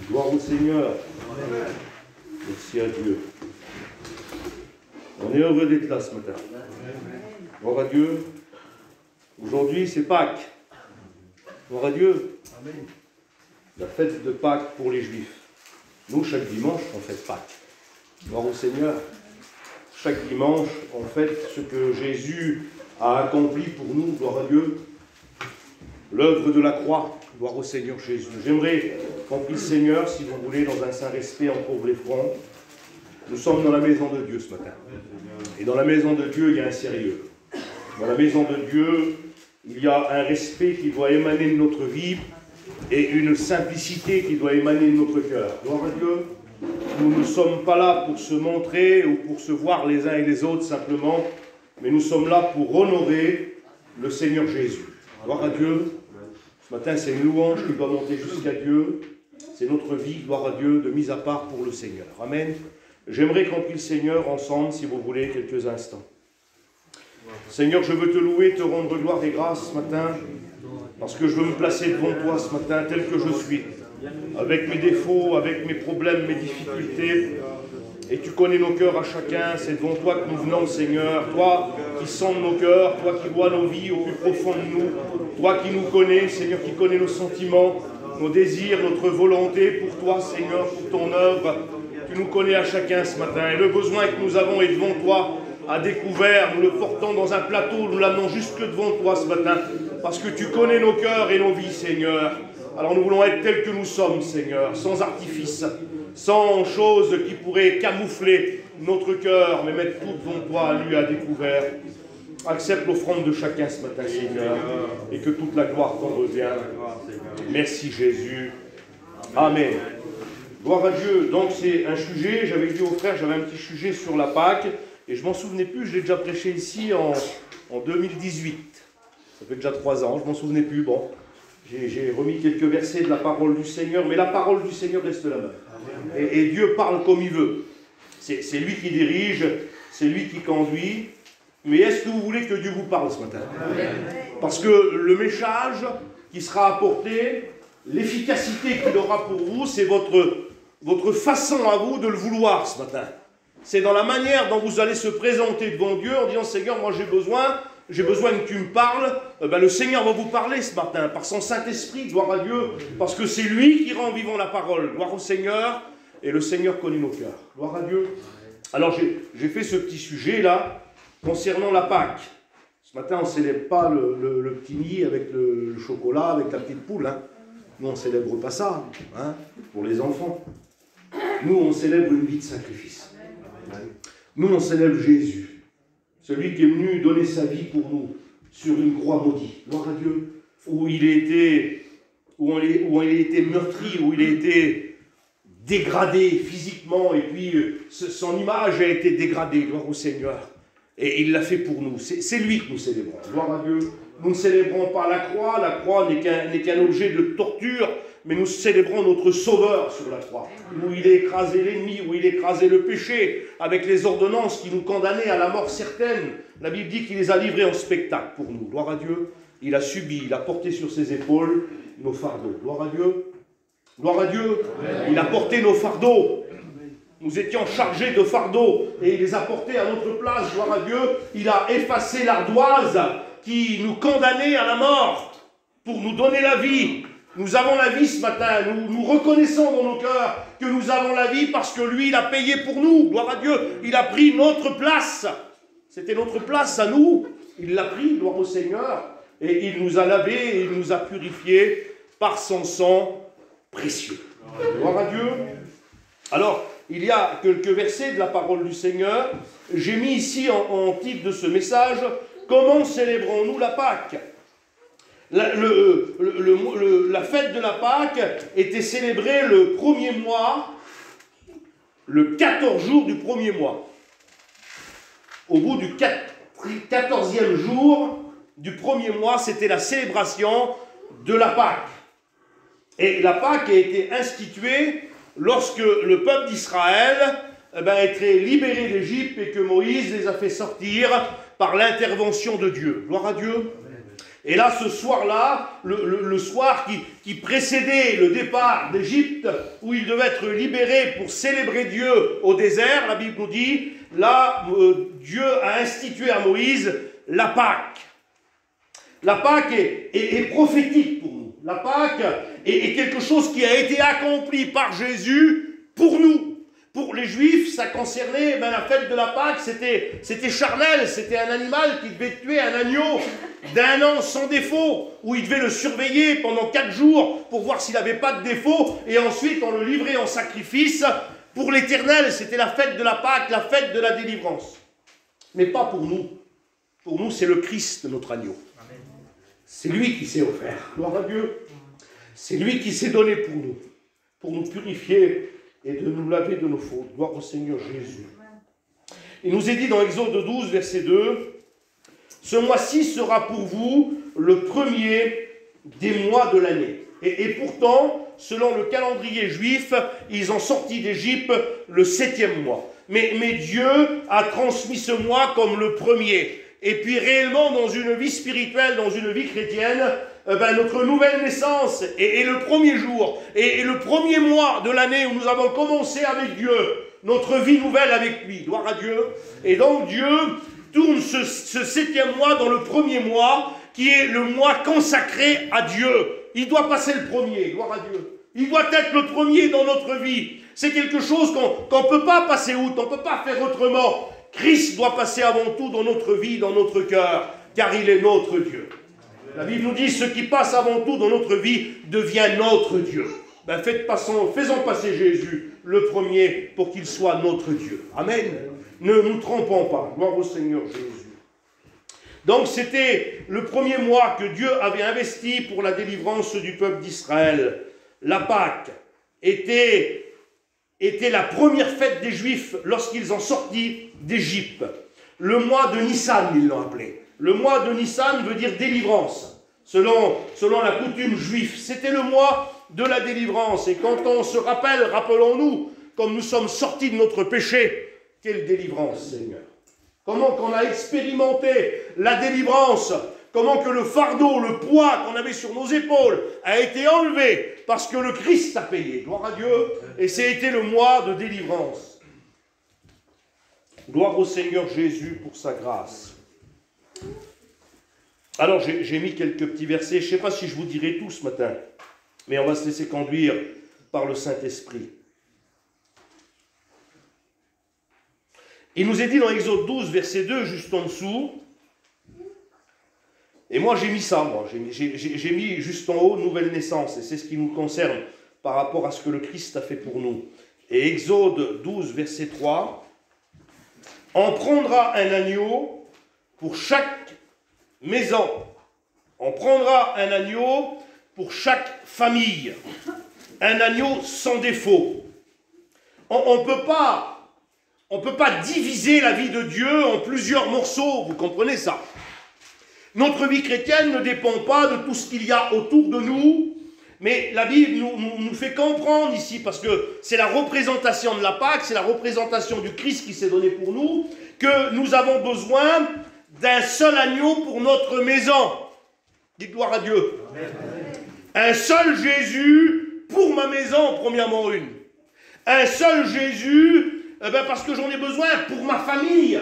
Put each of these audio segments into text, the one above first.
Gloire au Seigneur. Merci à Dieu. On est heureux d'être là ce matin. Gloire à Dieu. Aujourd'hui, c'est Pâques. Gloire à Dieu. La fête de Pâques pour les Juifs. Nous, chaque dimanche, on fête Pâques. Gloire au Seigneur. Chaque dimanche, on fête ce que Jésus a accompli pour nous. Gloire à Dieu. L'œuvre de la croix. Gloire au Seigneur Jésus. J'aimerais qu'on prie le Seigneur, si vous voulez, dans un saint respect, on couvre les fronts. Nous sommes dans la maison de Dieu ce matin. Et dans la maison de Dieu, il y a un sérieux. Dans la maison de Dieu, il y a un respect qui doit émaner de notre vie et une simplicité qui doit émaner de notre cœur. Gloire à Dieu. Nous ne sommes pas là pour se montrer ou pour se voir les uns et les autres simplement, mais nous sommes là pour honorer le Seigneur Jésus. Gloire à Dieu. Ce matin, c'est une louange qui doit monter jusqu'à Dieu. C'est notre vie, gloire à Dieu, de mise à part pour le Seigneur. Amen. J'aimerais qu'on prie le Seigneur ensemble, si vous voulez, quelques instants. Seigneur, je veux te louer, te rendre gloire et grâce ce matin, parce que je veux me placer devant toi ce matin, tel que je suis, avec mes défauts, avec mes problèmes, mes difficultés. Et tu connais nos cœurs à chacun, c'est devant toi que nous venons, Seigneur. Toi qui sondes nos cœurs, toi qui vois nos vies au plus profond de nous, toi qui nous connais, Seigneur, qui connais nos sentiments, nos désirs, notre volonté pour toi, Seigneur, pour ton œuvre. Tu nous connais à chacun ce matin. Et le besoin que nous avons est devant toi, à découvert. Nous le portons dans un plateau, nous l'amenons jusque devant toi ce matin, parce que tu connais nos cœurs et nos vies, Seigneur. Alors nous voulons être tels que nous sommes, Seigneur, sans artifice, sans choses qui pourraient camoufler notre cœur, mais mettre tout devant toi, lui, à découvert. Accepte l'offrande de chacun ce matin, Seigneur, et que toute la gloire t'en revienne. Merci, Jésus. Amen. Gloire à Dieu. Donc c'est un sujet, j'avais dit aux frères, j'avais un petit sujet sur la Pâque, et je m'en souvenais plus, je l'ai déjà prêché ici en 2018. Ça fait déjà 3 ans, je m'en souvenais plus, bon. J'ai remis quelques versets de la parole du Seigneur, mais la parole du Seigneur reste la même. Et Dieu parle comme il veut. C'est lui qui dirige, c'est lui qui conduit. Mais est-ce que vous voulez que Dieu vous parle ce matin? Parce que le message qui sera apporté, l'efficacité qu'il aura pour vous, c'est votre façon à vous de le vouloir ce matin. C'est dans la manière dont vous allez se présenter devant Dieu en disant « Seigneur, moi j'ai besoin que tu me parles. » Le Seigneur va vous parler ce matin par son Saint-Esprit, gloire à Dieu, parce que c'est lui qui rend vivant la parole. Gloire au Seigneur, et le Seigneur connaît nos cœurs. Gloire à Dieu. Alors j'ai fait ce petit sujet là, concernant la Pâque. Ce matin, on ne célèbre pas le petit nid avec le chocolat, avec la petite poule. Hein. Nous, on ne célèbre pas ça, hein, pour les enfants. Nous, on célèbre une vie de sacrifice. Nous, on célèbre Jésus, celui qui est venu donner sa vie pour nous sur une croix maudite. Gloire à Dieu, où il a été meurtri, où il a été dégradé physiquement, et puis son image a été dégradée. Gloire au Seigneur. Et il l'a fait pour nous. C'est lui que nous célébrons. Gloire à Dieu. Nous ne célébrons pas la croix. La croix n'est qu'un objet de torture, mais nous célébrons notre Sauveur sur la croix, où il a écrasé l'ennemi, où il a écrasé le péché, avec les ordonnances qui nous condamnaient à la mort certaine. La Bible dit qu'il les a livrés en spectacle pour nous. Gloire à Dieu. Il a subi, il a porté sur ses épaules nos fardeaux. Gloire à Dieu. Gloire à Dieu. Il a porté nos fardeaux. Nous étions chargés de fardeaux et il les a portés à notre place, gloire à Dieu. Il a effacé l'ardoise qui nous condamnait à la mort pour nous donner la vie. Nous avons la vie ce matin. Nous reconnaissons dans nos cœurs que nous avons la vie parce que lui, il a payé pour nous. Gloire à Dieu. Il a pris notre place. C'était notre place à nous. Il l'a pris, gloire au Seigneur. Et il nous a lavés et il nous a purifiés par son sang précieux. Gloire à Dieu. Alors, il y a quelques versets de la parole du Seigneur. J'ai mis ici en titre de ce message « Comment célébrons-nous la Pâque ?» La fête de la Pâque était célébrée le premier mois, le 14 jours du premier mois. Au bout du 14e jour du premier mois, c'était la célébration de la Pâque. Et la Pâque a été instituée lorsque le peuple d'Israël était libéré d'Égypte et que Moïse les a fait sortir par l'intervention de Dieu. Gloire à Dieu. Et là, ce soir-là, le soir qui précédait le départ d'Égypte, où il devait être libéré pour célébrer Dieu au désert, la Bible nous dit, là, Dieu a institué à Moïse la Pâque. La Pâque est prophétique pour nous. La Pâque est quelque chose qui a été accompli par Jésus pour nous. Pour les Juifs, ça concernait la fête de la Pâque, c'était charnel, c'était un animal qui devait tuer un agneau d'1 an sans défaut, où il devait le surveiller pendant 4 jours pour voir s'il n'avait pas de défaut, et ensuite on le livrait en sacrifice pour l'Éternel. C'était la fête de la Pâque, la fête de la délivrance. Mais pas pour nous. Pour nous, c'est le Christ, notre agneau. C'est lui qui s'est offert. Gloire à Dieu. C'est lui qui s'est donné pour nous purifier et de nous laver de nos fautes. Gloire au Seigneur Jésus. Il nous est dit dans Exode 12, verset 2, « Ce mois-ci sera pour vous le premier des mois de l'année. » Et pourtant, selon le calendrier juif, ils ont sorti d'Égypte le 7e mois. Mais Dieu a transmis ce mois comme le premier. Et puis réellement, dans une vie spirituelle, dans une vie chrétienne, notre nouvelle naissance est le premier jour, et le premier mois de l'année où nous avons commencé avec Dieu, notre vie nouvelle avec lui, gloire à Dieu. Et donc Dieu tourne ce 7e mois dans le premier mois, qui est le mois consacré à Dieu. Il doit passer le premier, gloire à Dieu. Il doit être le premier dans notre vie. C'est quelque chose qu'on ne peut pas passer outre, on ne peut pas faire autrement. Christ doit passer avant tout dans notre vie, dans notre cœur, car il est notre Dieu. La Bible nous dit, ce qui passe avant tout dans notre vie devient notre Dieu. Faisons passer Jésus le premier pour qu'il soit notre Dieu. Amen. Ne nous trompons pas. Gloire au Seigneur Jésus. Donc c'était le premier mois que Dieu avait investi pour la délivrance du peuple d'Israël. La Pâque était la première fête des Juifs lorsqu'ils ont sorti d'Égypte. Le mois de Nissan, ils l'ont appelé. Le mois de Nissan veut dire délivrance, selon la coutume juive. C'était le mois de la délivrance. Et quand on se rappelle, rappelons-nous, comme nous sommes sortis de notre péché, quelle délivrance, Seigneur. Comment qu'on a expérimenté la délivrance, comment que le fardeau, le poids qu'on avait sur nos épaules a été enlevé parce que le Christ a payé. Gloire à Dieu. Et c'était le mois de délivrance. Gloire au Seigneur Jésus pour sa grâce. Alors j'ai mis quelques petits versets, je ne sais pas si je vous dirai tout ce matin, mais on va se laisser conduire par le Saint-Esprit. Il nous est dit dans Exode 12, verset 2, juste en dessous, et moi j'ai mis ça, j'ai mis juste en haut nouvelle naissance, et c'est ce qui nous concerne par rapport à ce que le Christ a fait pour nous. Et Exode 12, verset 3, « On prendra un agneau pour chaque maison. On prendra un agneau pour chaque famille. Un agneau sans défaut. » On ne peut pas diviser la vie de Dieu en plusieurs morceaux, vous comprenez ça? Notre vie chrétienne ne dépend pas de tout ce qu'il y a autour de nous, mais la Bible nous fait comprendre ici, parce que c'est la représentation de la Pâque, c'est la représentation du Christ qui s'est donné pour nous, que nous avons besoin d'un seul agneau pour notre maison. Dites gloire à Dieu. Amen. Un seul Jésus pour ma maison, premièrement une. Un seul Jésus, parce que j'en ai besoin pour ma famille.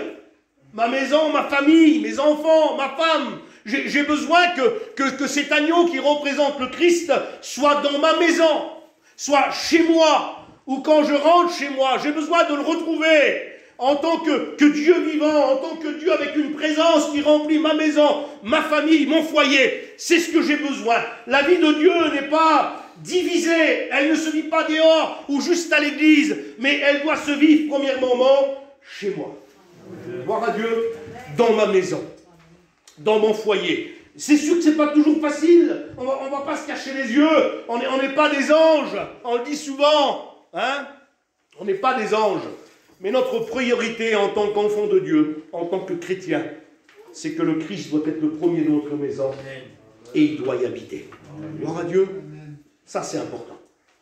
Ma maison, ma famille, mes enfants, ma femme. J'ai besoin que cet agneau qui représente le Christ soit dans ma maison, soit chez moi, ou quand je rentre chez moi. J'ai besoin de le retrouver en tant que Dieu vivant, en tant que Dieu avec une présence qui remplit ma maison, ma famille, mon foyer. C'est ce que j'ai besoin. La vie de Dieu n'est pas divisée, elle ne se vit pas dehors ou juste à l'église, mais elle doit se vivre premièrement chez moi. Gloire à Dieu, dans ma maison, dans mon foyer. C'est sûr que ce n'est pas toujours facile, on ne va pas se cacher les yeux, on n'est pas des anges, on le dit souvent, hein? On n'est pas des anges. Mais notre priorité en tant qu'enfant de Dieu, en tant que chrétien, c'est que le Christ doit être le premier de notre maison et il doit y habiter. Gloire à Dieu. Ça, c'est important.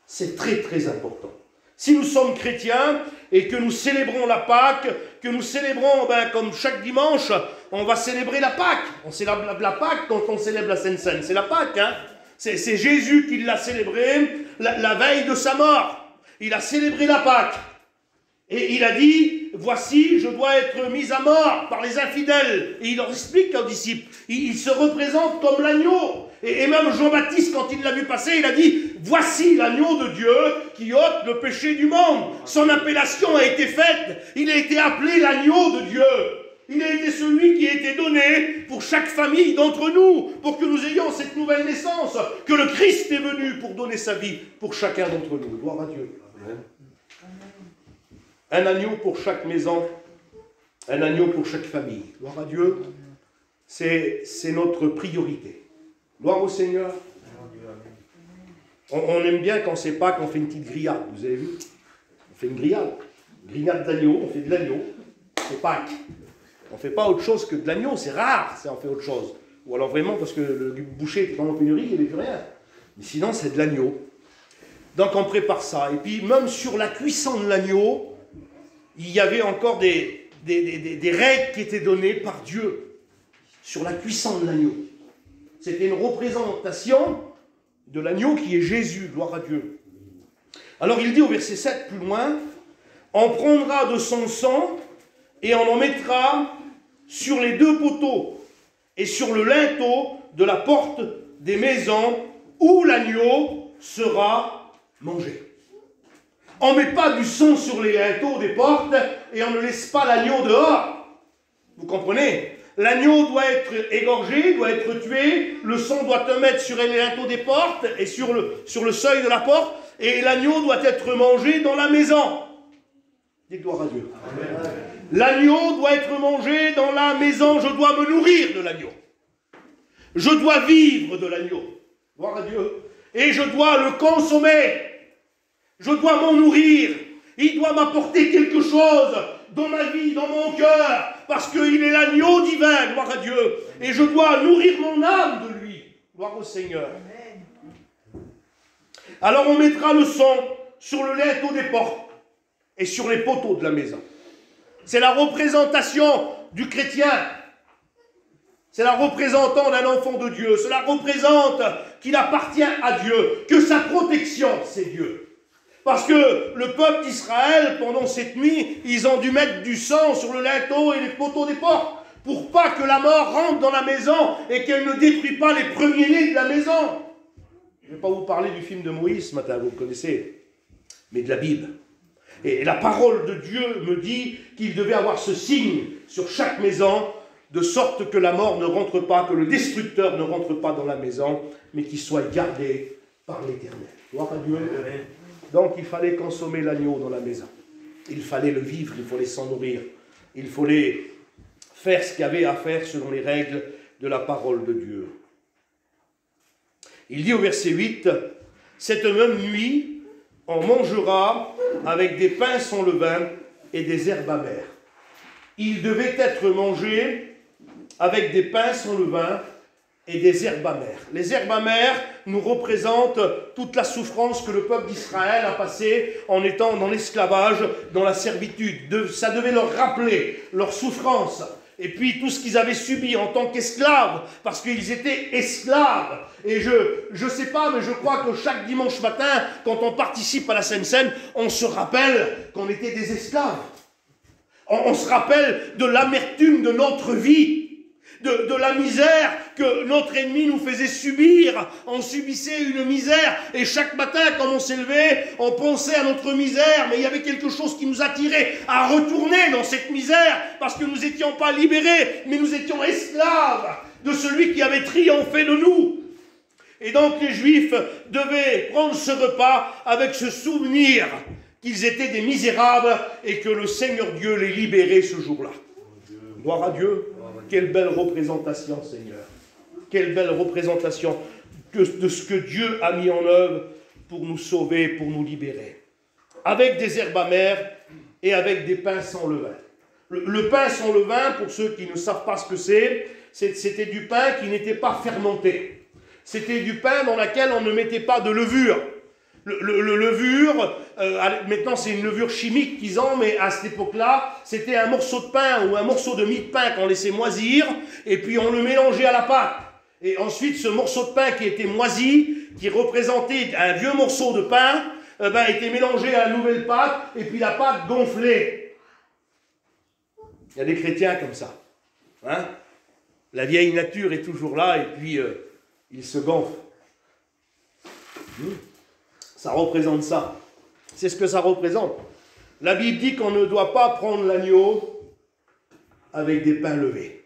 C'est très, très important. Si nous sommes chrétiens et que nous célébrons la Pâque, que nous célébrons, comme chaque dimanche, on va célébrer la Pâque. On célèbre la Pâque quand on célèbre la Sainte Seine. C'est la Pâque, hein. C'est Jésus qui l'a célébré la veille de sa mort. Il a célébré la Pâque. Et il a dit, voici, je dois être mis à mort par les infidèles. Et il leur explique aux disciples, il se représente comme l'agneau. Et même Jean-Baptiste, quand il l'a vu passer, il a dit, voici l'agneau de Dieu qui ôte le péché du monde. Son appellation a été faite, il a été appelé l'agneau de Dieu. Il a été celui qui a été donné pour chaque famille d'entre nous, pour que nous ayons cette nouvelle naissance, que le Christ est venu pour donner sa vie pour chacun d'entre nous. Gloire à Dieu. Amen. Un agneau pour chaque maison, un agneau pour chaque famille. Gloire à Dieu, c'est notre priorité. Gloire au Seigneur. On aime bien quand c'est Pâques, on fait une petite grillade, vous avez vu? On fait une grillade d'agneau, on fait de l'agneau, c'est Pâques. On ne fait pas autre chose que de l'agneau, c'est rare si on fait autre chose. Ou alors vraiment parce que le boucher était en pénurie, il n'y avait plus rien. Mais sinon, c'est de l'agneau. Donc on prépare ça. Et puis même sur la cuisson de l'agneau, il y avait encore des règles qui étaient données par Dieu sur la cuisson de l'agneau. C'était une représentation de l'agneau qui est Jésus, gloire à Dieu. Alors il dit au verset 7 plus loin, « On prendra de son sang et on en mettra sur les deux poteaux et sur le linteau de la porte des maisons où l'agneau sera mangé. » On ne met pas du sang sur les linteaux des portes et on ne laisse pas l'agneau dehors. Vous comprenez? L'agneau doit être égorgé, doit être tué, le sang doit te mettre sur les linteaux des portes et sur le seuil de la porte, et l'agneau doit être mangé dans la maison. Dites gloire à Dieu. L'agneau doit être mangé dans la maison, je dois me nourrir de l'agneau. Je dois vivre de l'agneau. Gloire à Dieu. Et je dois le consommer. Je dois m'en nourrir. Il doit m'apporter quelque chose dans ma vie, dans mon cœur, parce qu'il est l'agneau divin, gloire à Dieu. Et je dois nourrir mon âme de lui. Gloire au Seigneur. Alors on mettra le sang sur le linteau des portes et sur les poteaux de la maison. C'est la représentation du chrétien. C'est la représentant d'un enfant de Dieu. Cela représente qu'il appartient à Dieu, que sa protection, c'est Dieu. Parce que le peuple d'Israël, pendant cette nuit, ils ont dû mettre du sang sur le linteau et les poteaux des portes, pour pas que la mort rentre dans la maison et qu'elle ne détruise pas les premiers-nés de la maison. Je ne vais pas vous parler du film de Moïse ce matin, vous le connaissez, mais de la Bible. Et la parole de Dieu me dit qu'il devait avoir ce signe sur chaque maison, de sorte que la mort ne rentre pas, que le destructeur ne rentre pas dans la maison, mais qu'il soit gardé par l'Éternel. Gloire à Dieu. Donc il fallait consommer l'agneau dans la maison. Il fallait le vivre, il fallait s'en nourrir. Il fallait faire ce qu'il y avait à faire selon les règles de la parole de Dieu. Il dit au verset 8, « Cette même nuit, on mangera avec des pains sans levain et des herbes amères. » Il devait être mangé avec des pains sans levain et des herbes amères. Les herbes amères nous représentent toute la souffrance que le peuple d'Israël a passée en étant dans l'esclavage, dans la servitude. Ça devait leur rappeler leur souffrance. Et puis tout ce qu'ils avaient subi en tant qu'esclaves, parce qu'ils étaient esclaves. Et je sais pas, mais je crois que chaque dimanche matin, quand on participe à la Sainte Seine, on se rappelle qu'on était des esclaves. On se rappelle de l'amertume de notre vie. De la misère que notre ennemi nous faisait subir. On subissait une misère et chaque matin quand on s'est levé, on pensait à notre misère, mais il y avait quelque chose qui nous attirait à retourner dans cette misère parce que nous n'étions pas libérés, mais nous étions esclaves de celui qui avait triomphé de nous. Et donc les Juifs devaient prendre ce repas avec ce souvenir qu'ils étaient des misérables et que le Seigneur Dieu les libérait ce jour-là. Gloire à Dieu. Quelle belle représentation, Seigneur. Quelle belle représentation de ce que Dieu a mis en œuvre pour nous sauver, pour nous libérer. Avec des herbes amères et avec des pains sans levain. Le pain sans levain, pour ceux qui ne savent pas ce que c'était du pain qui n'était pas fermenté. C'était du pain dans lequel on ne mettait pas de levure. levure, maintenant c'est une levure chimique qu'ils ont, mais à cette époque-là, c'était un morceau de pain ou un morceau de mie de pain qu'on laissait moisir, et puis on le mélangeait à la pâte. Et ensuite, ce morceau de pain qui était moisi, qui représentait un vieux morceau de pain, était mélangé à la nouvelle pâte, et puis la pâte gonflée. Il y a des chrétiens comme ça. Hein? La vieille nature est toujours là, et puis il se gonfle. Ça représente ça. C'est ce que ça représente. La Bible dit qu'on ne doit pas prendre l'agneau avec des pains levés.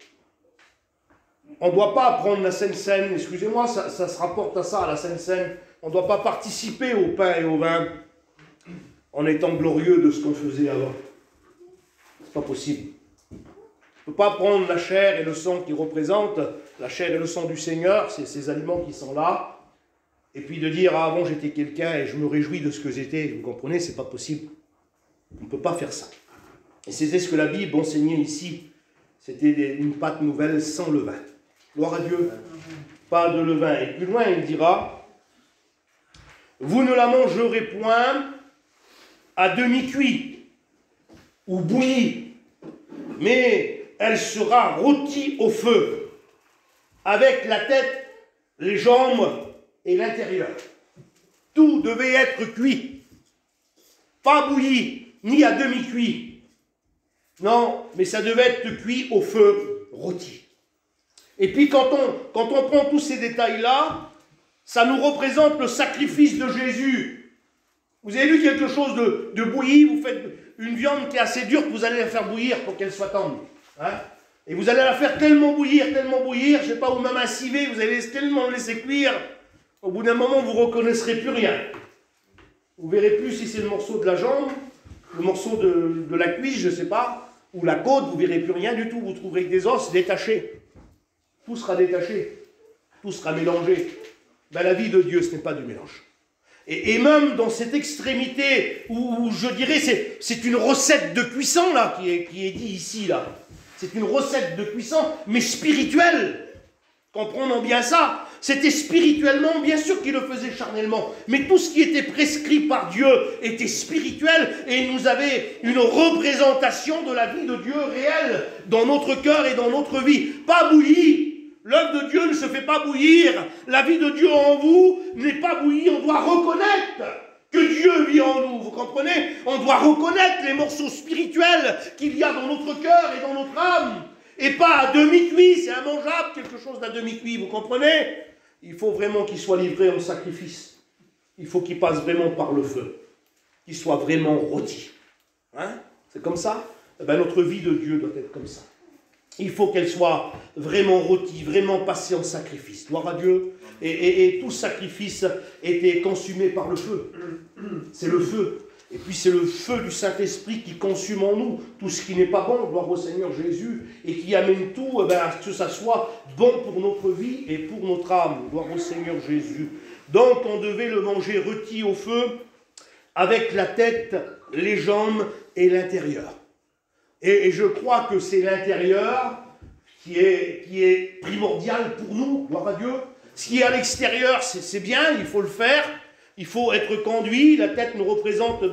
On ne doit pas prendre la Sainte Seine, excusez-moi, ça se rapporte à ça, à la Sainte Seine. On ne doit pas participer au pain et au vin en étant glorieux de ce qu'on faisait avant. C'est pas possible. On ne peut pas prendre la chair et le sang qui représentent, la chair et le sang du Seigneur, c'est ces aliments qui sont là, et puis de dire, ah, avant j'étais quelqu'un et je me réjouis de ce que j'étais, vous comprenez, c'est pas possible. On ne peut pas faire ça. Et c'était ce que la Bible enseignait ici. C'était une pâte nouvelle sans levain. Gloire à Dieu. Pas de levain. Et plus loin, il dira, vous ne la mangerez point à demi-cuit ou bouillie, mais elle sera rôtie au feu, avec la tête, les jambes et l'intérieur. Tout devait être cuit, pas bouilli, ni à demi-cuit. Non, mais ça devait être cuit au feu, rôti. Et puis quand on prend tous ces détails-là, ça nous représente le sacrifice de Jésus. Vous avez vu quelque chose de bouilli, vous faites une viande qui est assez dure, vous allez la faire bouillir pour qu'elle soit tendre. Hein? Et vous allez la faire tellement bouillir, je ne sais pas, ou même un civet, vous allez tellement le laisser cuire, au bout d'un moment, vous ne reconnaîtrez plus rien. Vous ne verrez plus si c'est le morceau de la jambe, le morceau de la cuisse, je ne sais pas, ou la côte, vous ne verrez plus rien du tout, vous trouverez que des os détachés. Tout sera détaché, tout sera mélangé. Ben, la vie de Dieu, ce n'est pas du mélange. Et même dans cette extrémité où je dirais c'est une recette de cuisson là qui est dit ici là. C'est une recette de cuisson, mais spirituelle. Comprenons bien ça. C'était spirituellement, bien sûr qu'il le faisait charnellement, mais tout ce qui était prescrit par Dieu était spirituel et il nous avait une représentation de la vie de Dieu réelle dans notre cœur et dans notre vie. Pas bouillie. L'œuvre de Dieu ne se fait pas bouillir. La vie de Dieu en vous n'est pas bouillie. On doit reconnaître que Dieu vit en nous. Vous comprenez? On doit reconnaître les morceaux spirituels qu'il y a dans notre cœur et dans notre âme. Et pas à demi-cuit. C'est immangeable, quelque chose d'à demi-cuit. Vous comprenez? Il faut vraiment qu'il soit livré en sacrifice. Il faut qu'il passe vraiment par le feu. Qu'il soit vraiment rôti. Hein? C'est comme ça? Eh bien, notre vie de Dieu doit être comme ça. Il faut qu'elle soit vraiment rôtie, vraiment passée en sacrifice. Gloire à Dieu. Et tout sacrifice était consumé par le feu. C'est le feu. Et puis c'est le feu du Saint-Esprit qui consume en nous tout ce qui n'est pas bon, gloire au Seigneur Jésus, et qui amène tout à ce que ça soit bon pour notre vie et pour notre âme. Gloire au Seigneur Jésus. Donc on devait le manger rôti au feu avec la tête, les jambes et l'intérieur. Et je crois que c'est l'intérieur qui est primordial pour nous, gloire à Dieu. Ce qui est à l'extérieur, c'est bien, il faut le faire. Il faut être conduit. La tête nous représente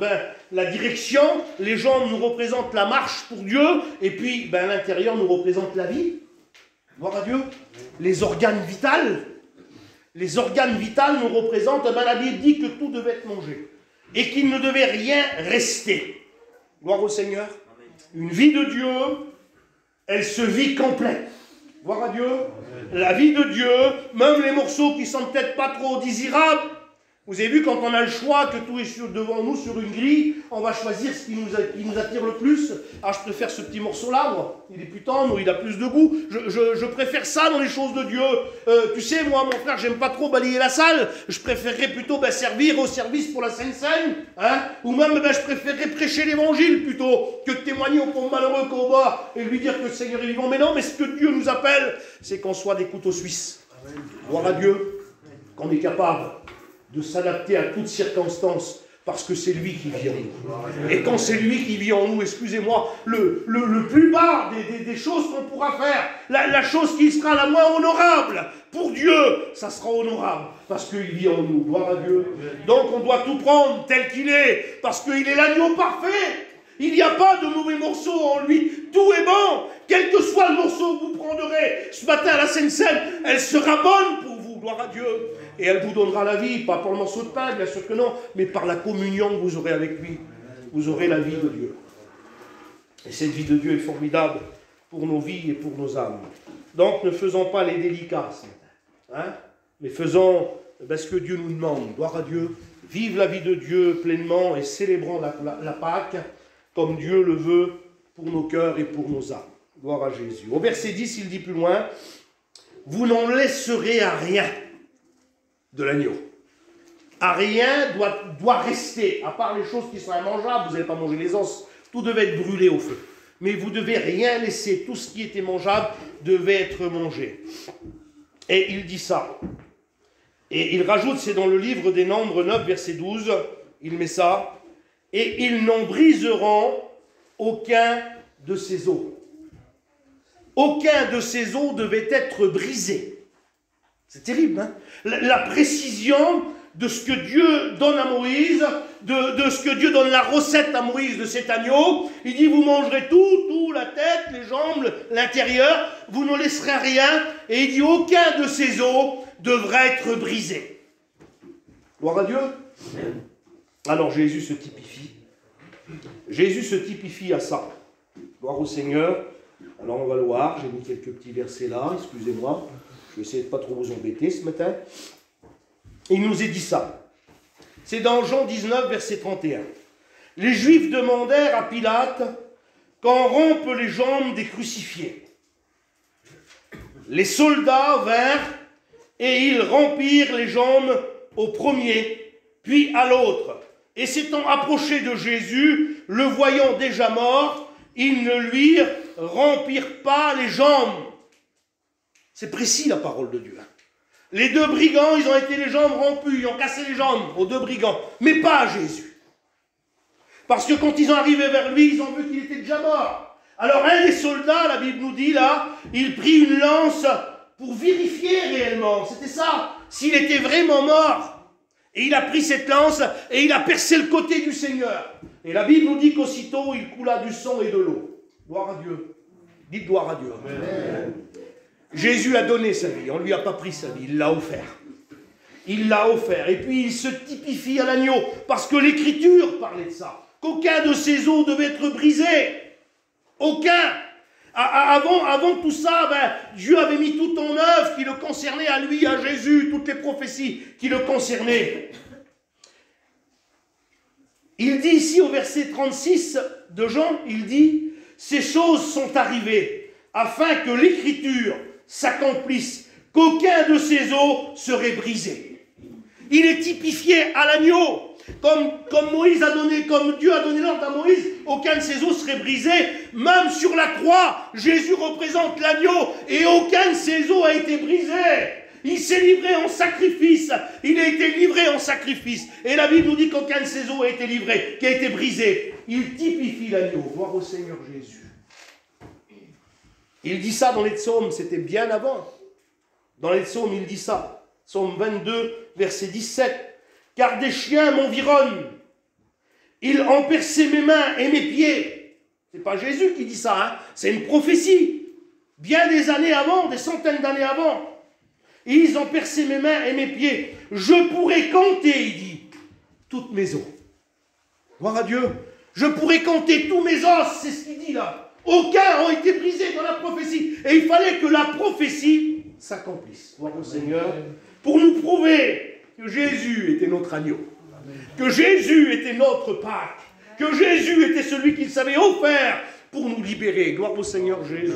la direction. Les jambes nous représentent la marche pour Dieu. Et puis l'intérieur nous représente la vie. Gloire à Dieu. Les organes vitaux. Les organes vitaux nous représentent. La Bible dit que tout devait être mangé. Et qu'il ne devait rien rester. Gloire au Seigneur. Une vie de Dieu, elle se vit complète. Gloire à Dieu. La vie de Dieu, même les morceaux qui sont peut-être pas trop désirables. Vous avez vu, quand on a le choix, que tout est devant nous sur une grille, on va choisir ce qui nous attire le plus. Ah, je préfère ce petit morceau-là, moi. Il est plus tendre, il a plus de goût. Je préfère ça dans les choses de Dieu. Tu sais, moi, mon frère, j'aime pas trop balayer la salle. Je préférerais plutôt servir au service pour la Sainte Seine. Hein? Ou même, je préférerais prêcher l'évangile plutôt que de témoigner au pauvre malheureux qu'au bas et lui dire que le Seigneur est vivant. Mais non, mais ce que Dieu nous appelle, c'est qu'on soit des couteaux suisses. Gloire à Dieu, qu'on est capable de s'adapter à toutes circonstances Parce que c'est lui qui vit en nous. Et quand c'est lui qui vit en nous, excusez-moi, le plus bas des choses qu'on pourra faire, la chose qui sera la moins honorable, pour Dieu, ça sera honorable. Parce qu'il vit en nous. Gloire à Dieu. Donc on doit tout prendre tel qu'il est. Parce qu'il est l'agneau parfait. Il n'y a pas de mauvais morceaux en lui. Tout est bon. Quel que soit le morceau que vous prendrez ce matin à la Sainte Seine, elle sera bonne pour vous. Gloire à Dieu. Et elle vous donnera la vie, pas pour le morceau de pain, bien sûr que non, mais par la communion que vous aurez avec lui. Vous aurez la vie de Dieu. Et cette vie de Dieu est formidable pour nos vies et pour nos âmes. Donc ne faisons pas les délicats ce matin, hein, mais faisons ce que Dieu nous demande. Gloire à Dieu. Vive la vie de Dieu pleinement et célébrons la Pâque comme Dieu le veut pour nos cœurs et pour nos âmes. Gloire à Jésus. Au verset 10, il dit plus loin, « Vous n'en laisserez à rien de l'agneau. » À rien doit rester, à part les choses qui sont immangeables, vous n'allez pas manger les os, tout devait être brûlé au feu. Mais vous devez rien laisser, tout ce qui était mangeable devait être mangé. Et il dit ça. Et il rajoute, c'est dans le livre des Nombres 9, verset 12, il met ça, « Et ils n'en briseront aucun de ses os. » Aucun de ses os devait être brisé. C'est terrible, hein? La précision de ce que Dieu donne à Moïse, de ce que Dieu donne la recette à Moïse de cet agneau. Il dit, vous mangerez tout, la tête, les jambes, l'intérieur, vous ne laisserez rien. Et il dit, aucun de ces os devrait être brisé. Gloire à Dieu. Alors Jésus se typifie. Jésus se typifie à ça. Gloire au Seigneur. Alors on va le voir, j'ai mis quelques petits versets là, excusez-moi. Je vais essayer de ne pas trop vous embêter ce matin. Il nous est dit ça. C'est dans Jean 19, verset 31. Les Juifs demandèrent à Pilate qu'on rompe les jambes des crucifiés. Les soldats vinrent et ils rompirent les jambes au premier, puis à l'autre. Et s'étant approchés de Jésus, le voyant déjà mort, ils ne lui rompirent pas les jambes. C'est précis la parole de Dieu. Les deux brigands, ils ont été les jambes rompues, ils ont cassé les jambes aux deux brigands, mais pas à Jésus. Parce que quand ils ont arrivé vers lui, ils ont vu qu'il était déjà mort. Alors un des soldats, la Bible nous dit là, il prit une lance pour vérifier réellement, c'était ça, s'il était vraiment mort. Et il a pris cette lance et il a percé le côté du Seigneur. Et la Bible nous dit qu'aussitôt il coula du sang et de l'eau. Gloire à Dieu. Dites gloire à Dieu. Amen. Jésus a donné sa vie, on ne lui a pas pris sa vie, il l'a offert. Il l'a offert. Et puis il se typifie à l'agneau, parce que l'Écriture parlait de ça. Qu'aucun de ses os devait être brisé. Aucun. Avant tout ça, Dieu avait mis tout en œuvre qui le concernait à lui, à Jésus, toutes les prophéties qui le concernaient. Il dit ici au verset 36 de Jean, il dit « Ces choses sont arrivées afin que l'Écriture s'accomplisse, qu'aucun de ses os serait brisé. » Il est typifié à l'agneau. Comme Moïse a donné, comme Dieu a donné l'ordre à Moïse, aucun de ses os serait brisé. Même sur la croix, Jésus représente l'agneau et aucun de ses os a été brisé. Il s'est livré en sacrifice. Il a été livré en sacrifice. Et la Bible nous dit qu'aucun de ses os a été livré, qui a été brisé. Il typifie l'agneau. Gloire au Seigneur Jésus. Il dit ça dans les psaumes, c'était bien avant. Dans les psaumes, il dit ça. Psaume 22, verset 17. Car des chiens m'environnent. Ils ont percé mes mains et mes pieds. Ce n'est pas Jésus qui dit ça, hein? C'est une prophétie. Bien des années avant, des centaines d'années avant. Ils ont percé mes mains et mes pieds. Je pourrais compter, il dit, toutes mes os. Gloire à Dieu. Je pourrais compter tous mes os, c'est ce qu'il dit là. Aucun ont été brisés dans la prophétie. Et il fallait que la prophétie s'accomplisse. Gloire au Seigneur. Pour nous prouver que Jésus était notre agneau, que Jésus était notre Pâque, que Jésus était celui qu'il savait offert pour nous libérer. Gloire au Seigneur Jésus.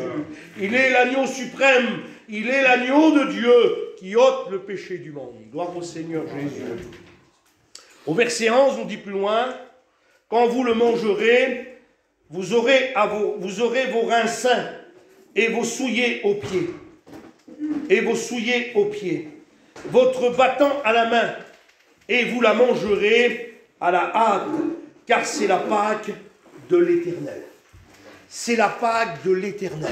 Il est l'agneau suprême, il est l'agneau de Dieu qui ôte le péché du monde. Gloire au Seigneur Jésus. Au verset 11, on dit plus loin, quand vous le mangerez, vous aurez vos reins sains et vos souillés aux pieds. Et vos souillés aux pieds. Votre bâton à la main, et vous la mangerez à la hâte, car c'est la Pâque de l'Éternel. C'est la Pâque de l'Éternel.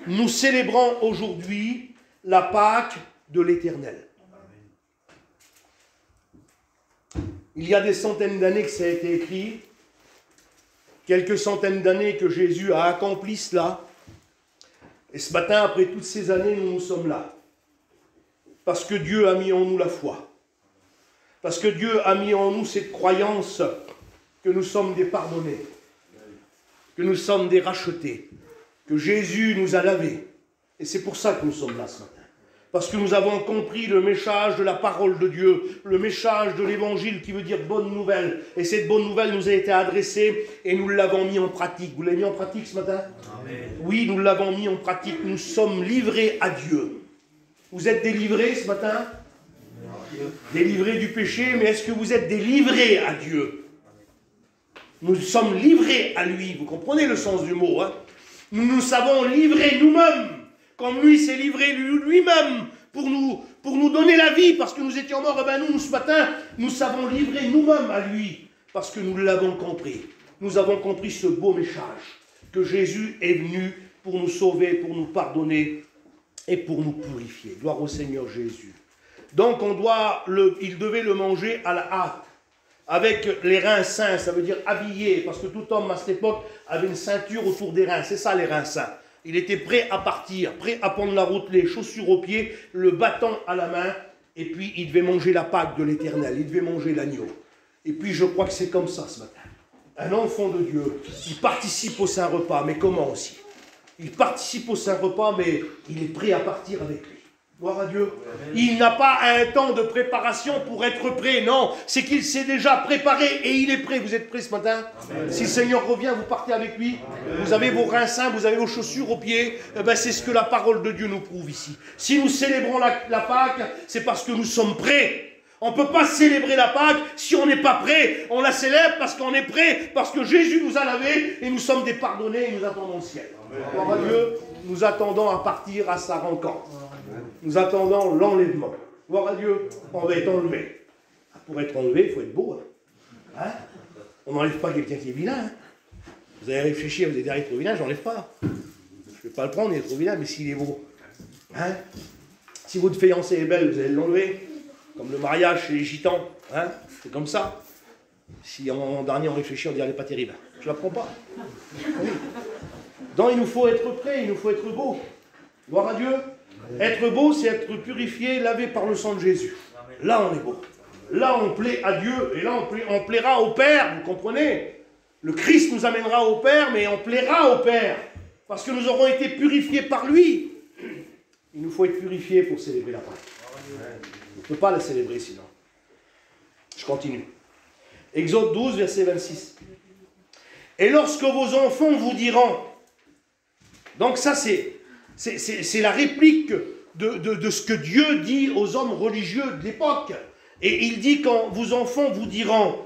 Nous célébrons aujourd'hui la Pâque de l'Éternel. Il y a des centaines d'années que ça a été écrit, quelques centaines d'années que Jésus a accompli cela, et ce matin, après toutes ces années, nous sommes là. Parce que Dieu a mis en nous la foi. Parce que Dieu a mis en nous cette croyance que nous sommes des pardonnés, que nous sommes des rachetés, que Jésus nous a lavés. Et c'est pour ça que nous sommes là ce matin. Parce que nous avons compris le message de la parole de Dieu, le message de l'évangile qui veut dire bonne nouvelle. Et cette bonne nouvelle nous a été adressée et nous l'avons mis en pratique. Vous l'avez mis en pratique ce matin? Amen. Oui, nous l'avons mis en pratique. Nous sommes livrés à Dieu. Vous êtes délivrés ce matin? Délivrés du péché, mais est-ce que vous êtes délivrés à Dieu? Nous sommes livrés à lui. Vous comprenez le sens du mot, hein? Nous nous savons livrer nous-mêmes. Comme lui s'est livré lui-même pour nous donner la vie, parce que nous étions morts, et bien nous, ce matin, nous savons livrer nous-mêmes à lui, parce que nous l'avons compris. Nous avons compris ce beau message, que Jésus est venu pour nous sauver, pour nous pardonner et pour nous purifier. Gloire au Seigneur Jésus. Donc il devait le manger à la hâte, avec les reins saints, ça veut dire habillé, parce que tout homme à cette époque avait une ceinture autour des reins, c'est ça les reins saints. Il était prêt à partir, prêt à prendre la route, les chaussures aux pieds, le bâton à la main, et puis il devait manger la Pâque de l'Éternel, il devait manger l'agneau. Et puis je crois que c'est comme ça ce matin. Un enfant de Dieu, il participe au Saint-Repas, mais comment aussi? Il participe au Saint-Repas, mais il est prêt à partir avec lui. Gloire à Dieu. Il n'a pas un temps de préparation pour être prêt, non. C'est qu'il s'est déjà préparé et il est prêt. Vous êtes prêts ce matin? Amen. Si le Seigneur revient, vous partez avec lui. Amen. Vous avez vos reins saints, vous avez vos chaussures aux pieds. Eh ben, c'est ce que la parole de Dieu nous prouve ici. Si nous célébrons la Pâque, c'est parce que nous sommes prêts. On ne peut pas célébrer la Pâque si on n'est pas prêt. On la célèbre parce qu'on est prêt, parce que Jésus nous a lavés et nous sommes des pardonnés et nous attendons le ciel. Gloire à Dieu, nous attendons à partir à sa rencontre. Nous attendons l'enlèvement. Gloire à Dieu, on va être enlevé. Pour être enlevé, il faut être beau. Hein? On n'enlève pas quelqu'un qui est vilain. Hein? Vous allez réfléchir, vous allez dire, il est trop vilain, je n'enlève pas. Je ne vais pas le prendre, il est trop vilain, mais s'il est beau. Hein? Si votre fiancée est belle, vous allez l'enlever. Comme le mariage chez les gitans. Hein? C'est comme ça. Si en dernier on réfléchit, on dit, elle n'est pas terrible. Je ne la prends pas. Oui. Donc il nous faut être prêt, il nous faut être beau. Gloire à Dieu. Être beau, c'est être purifié, lavé par le sang de Jésus. Là, on est beau. Là, on plaît à Dieu. Et là, on plaira au Père. Vous comprenez? Le Christ nous amènera au Père, mais on plaira au Père. Parce que nous aurons été purifiés par lui. Il nous faut être purifiés pour célébrer la Pâque. On ne peut pas la célébrer sinon. Je continue. Exode 12, verset 26. Et lorsque vos enfants vous diront... Donc ça, c'est la réplique de ce que Dieu dit aux hommes religieux de l'époque. Et il dit quand vos enfants vous diront,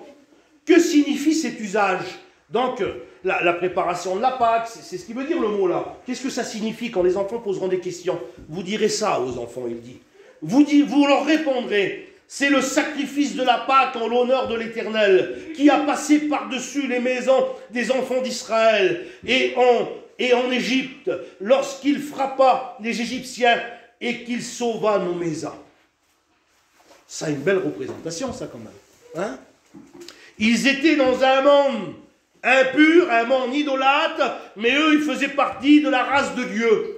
que signifie cet usage? Donc, la préparation de la Pâque, c'est ce qui veut dire le mot là. Qu'est-ce que ça signifie quand les enfants poseront des questions? Vous direz ça aux enfants, il dit. Vous leur répondrez, c'est le sacrifice de la Pâque en l'honneur de l'Éternel, qui a passé par-dessus les maisons des enfants d'Israël et en Égypte, lorsqu'il frappa les Égyptiens et qu'il sauva nos maisons. Ça a une belle représentation, ça, quand même. Hein? Ils étaient dans un monde impur, un monde idolâtre, mais eux, ils faisaient partie de la race de Dieu.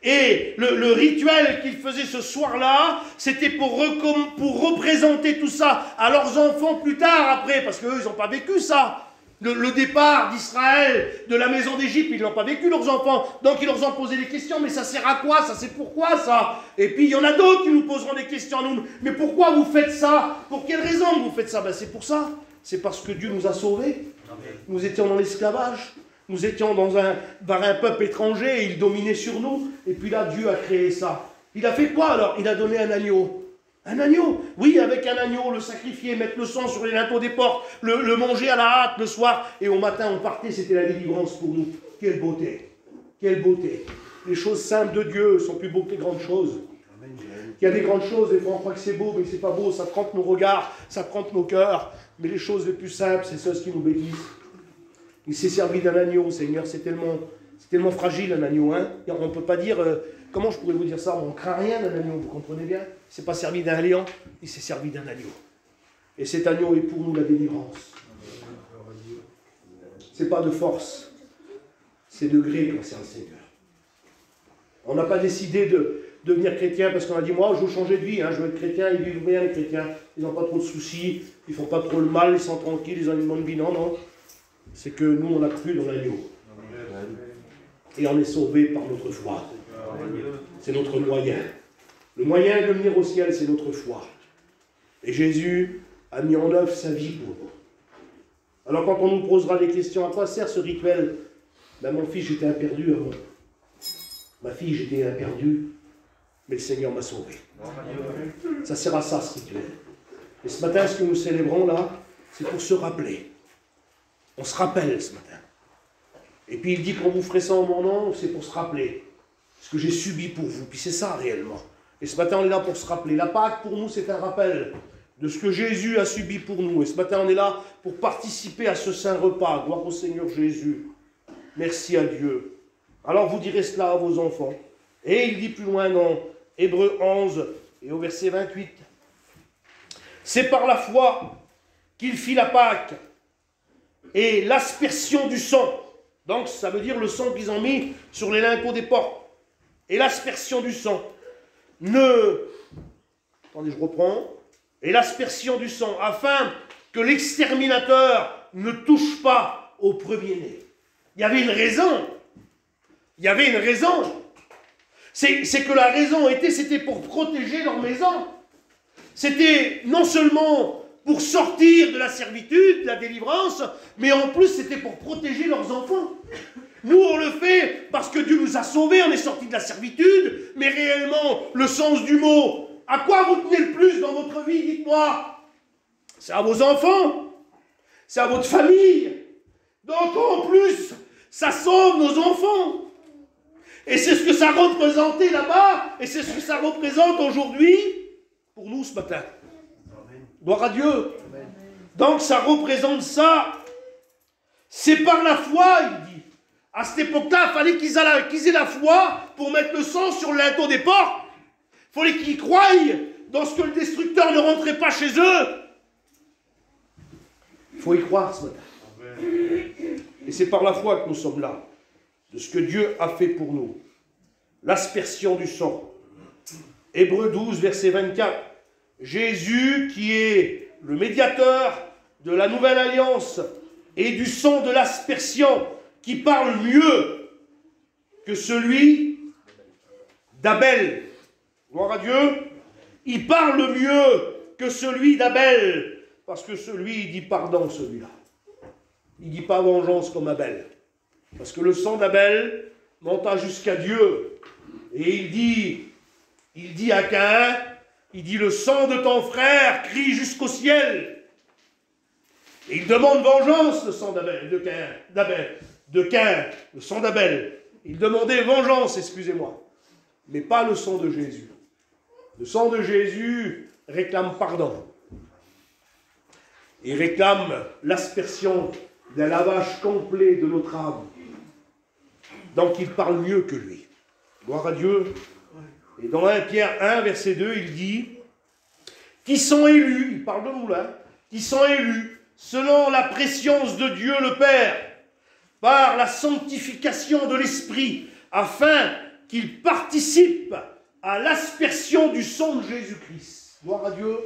Et le rituel qu'ils faisaient ce soir-là, c'était pour représenter tout ça à leurs enfants plus tard, après, parce qu'eux, ils n'ont pas vécu ça. Le départ d'Israël de la maison d'Égypte, ils ne l'ont pas vécu, leurs enfants. Donc, ils leur ont posé des questions. Mais ça sert à quoi? Ça, c'est pourquoi, ça? Et puis, il y en a d'autres qui nous poseront des questions à nous. Mais pourquoi vous faites ça? Pour quelle raison vous faites ça? Ben, c'est pour ça. C'est parce que Dieu nous a sauvés. Nous étions dans l'esclavage. Nous étions par un peuple étranger. Et il dominait sur nous. Et puis là, Dieu a créé ça. Il a fait quoi, alors? Il a donné un agneau. Un agneau, oui, avec un agneau, le sacrifier, mettre le sang sur les linteaux des portes, le manger à la hâte le soir, et au matin on partait, c'était la délivrance pour nous. Quelle beauté, quelle beauté. Les choses simples de Dieu sont plus beaux que les grandes choses. Il y a des grandes choses, des fois on croit que c'est beau, mais c'est pas beau, ça trempe nos regards, ça trempe nos cœurs. Mais les choses les plus simples, c'est ceux qui nous bénissent. Il s'est servi d'un agneau, Seigneur, c'est tellement fragile un agneau. Hein. On ne peut pas dire, comment je pourrais vous dire ça, on ne craint rien d'un agneau, vous comprenez bien. Il ne s'est pas servi d'un lion, il s'est servi d'un agneau. Et cet agneau est pour nous la délivrance. Ce n'est pas de force, c'est de gré concernant le Seigneur. On n'a pas décidé de devenir chrétien parce qu'on a dit, moi, je veux changer de vie, hein, je veux être chrétien, ils vivent bien les chrétiens, ils n'ont pas trop de soucis, ils ne font pas trop le mal, ils sont tranquilles, ils ont une bonne vie. Non, non. C'est que nous, on a cru dans l'agneau. Et on est sauvé par notre foi. C'est notre moyen. Le moyen de venir au ciel, c'est notre foi. Et Jésus a mis en œuvre sa vie pour nous. Alors quand on nous posera des questions, à quoi sert ce rituel? Ben, mon fils, j'étais un perdu avant. Ma fille, j'étais un perdu, mais le Seigneur m'a sauvé. Ça sert à ça, ce rituel. Et ce matin, ce que nous célébrons là, c'est pour se rappeler. On se rappelle ce matin. Et puis il dit qu'on vous ferait ça en mon nom, c'est pour se rappeler ce que j'ai subi pour vous. Puis c'est ça réellement. Et ce matin, on est là pour se rappeler. La Pâque, pour nous, c'est un rappel de ce que Jésus a subi pour nous. Et ce matin, on est là pour participer à ce saint repas. Gloire au Seigneur Jésus. Merci à Dieu. Alors vous direz cela à vos enfants. Et il dit plus loin dans Hébreux 11 et au verset 28. C'est par la foi qu'il fit la Pâque et l'aspersion du sang. Donc ça veut dire le sang qu'ils ont mis sur les linteaux des portes. Et l'aspersion du sang. Attendez, je reprends. Et l'aspersion du sang, afin que l'exterminateur ne touche pas au premier-né. Il y avait une raison. Il y avait une raison. C'est que la raison c'était pour protéger leur maison. C'était non seulement pour sortir de la servitude, de la délivrance, mais en plus c'était pour protéger leurs enfants. Nous on le fait parce que Dieu nous a sauvés, on est sortis de la servitude, mais réellement le sens du mot, à quoi vous tenez le plus dans votre vie, dites-moi? C'est à vos enfants, c'est à votre famille. Donc en plus, ça sauve nos enfants. Et c'est ce que ça représentait là-bas, et c'est ce que ça représente aujourd'hui pour nous ce matin. Gloire à Dieu. Amen. Donc ça représente ça. C'est par la foi, il dit. À cette époque-là, il fallait qu'ils aient la foi pour mettre le sang sur le linteau des portes. Il fallait qu'ils croient dans ce que le destructeur ne rentrait pas chez eux. Il faut y croire ce matin. Amen. Et c'est par la foi que nous sommes là. De ce que Dieu a fait pour nous. L'aspersion du sang. Hébreux 12, verset 24. Jésus, qui est le médiateur de la nouvelle alliance et du sang de l'aspersion, qui parle mieux que celui d'Abel. Gloire à Dieu. Il parle mieux que celui d'Abel, parce que celui, il dit pardon, celui-là. Il ne dit pas vengeance comme Abel. Parce que le sang d'Abel monta jusqu'à Dieu. Et il dit à Caïn, il dit le sang de ton frère crie jusqu'au ciel. Et il demande vengeance, le sang d'Abel, de Caïn, le sang d'Abel. Il demandait vengeance, excusez-moi. Mais pas le sang de Jésus. Le sang de Jésus réclame pardon. Il réclame l'aspersion d'un lavage complet de notre âme. Donc il parle mieux que lui. Gloire à Dieu. Et dans 1 Pierre 1, verset 2, il dit qui sont élus, il parle de nous là, qui sont élus selon la préscience de Dieu le Père, par la sanctification de l'Esprit, afin qu'ils participent à l'aspersion du sang de Jésus-Christ. Gloire à Dieu.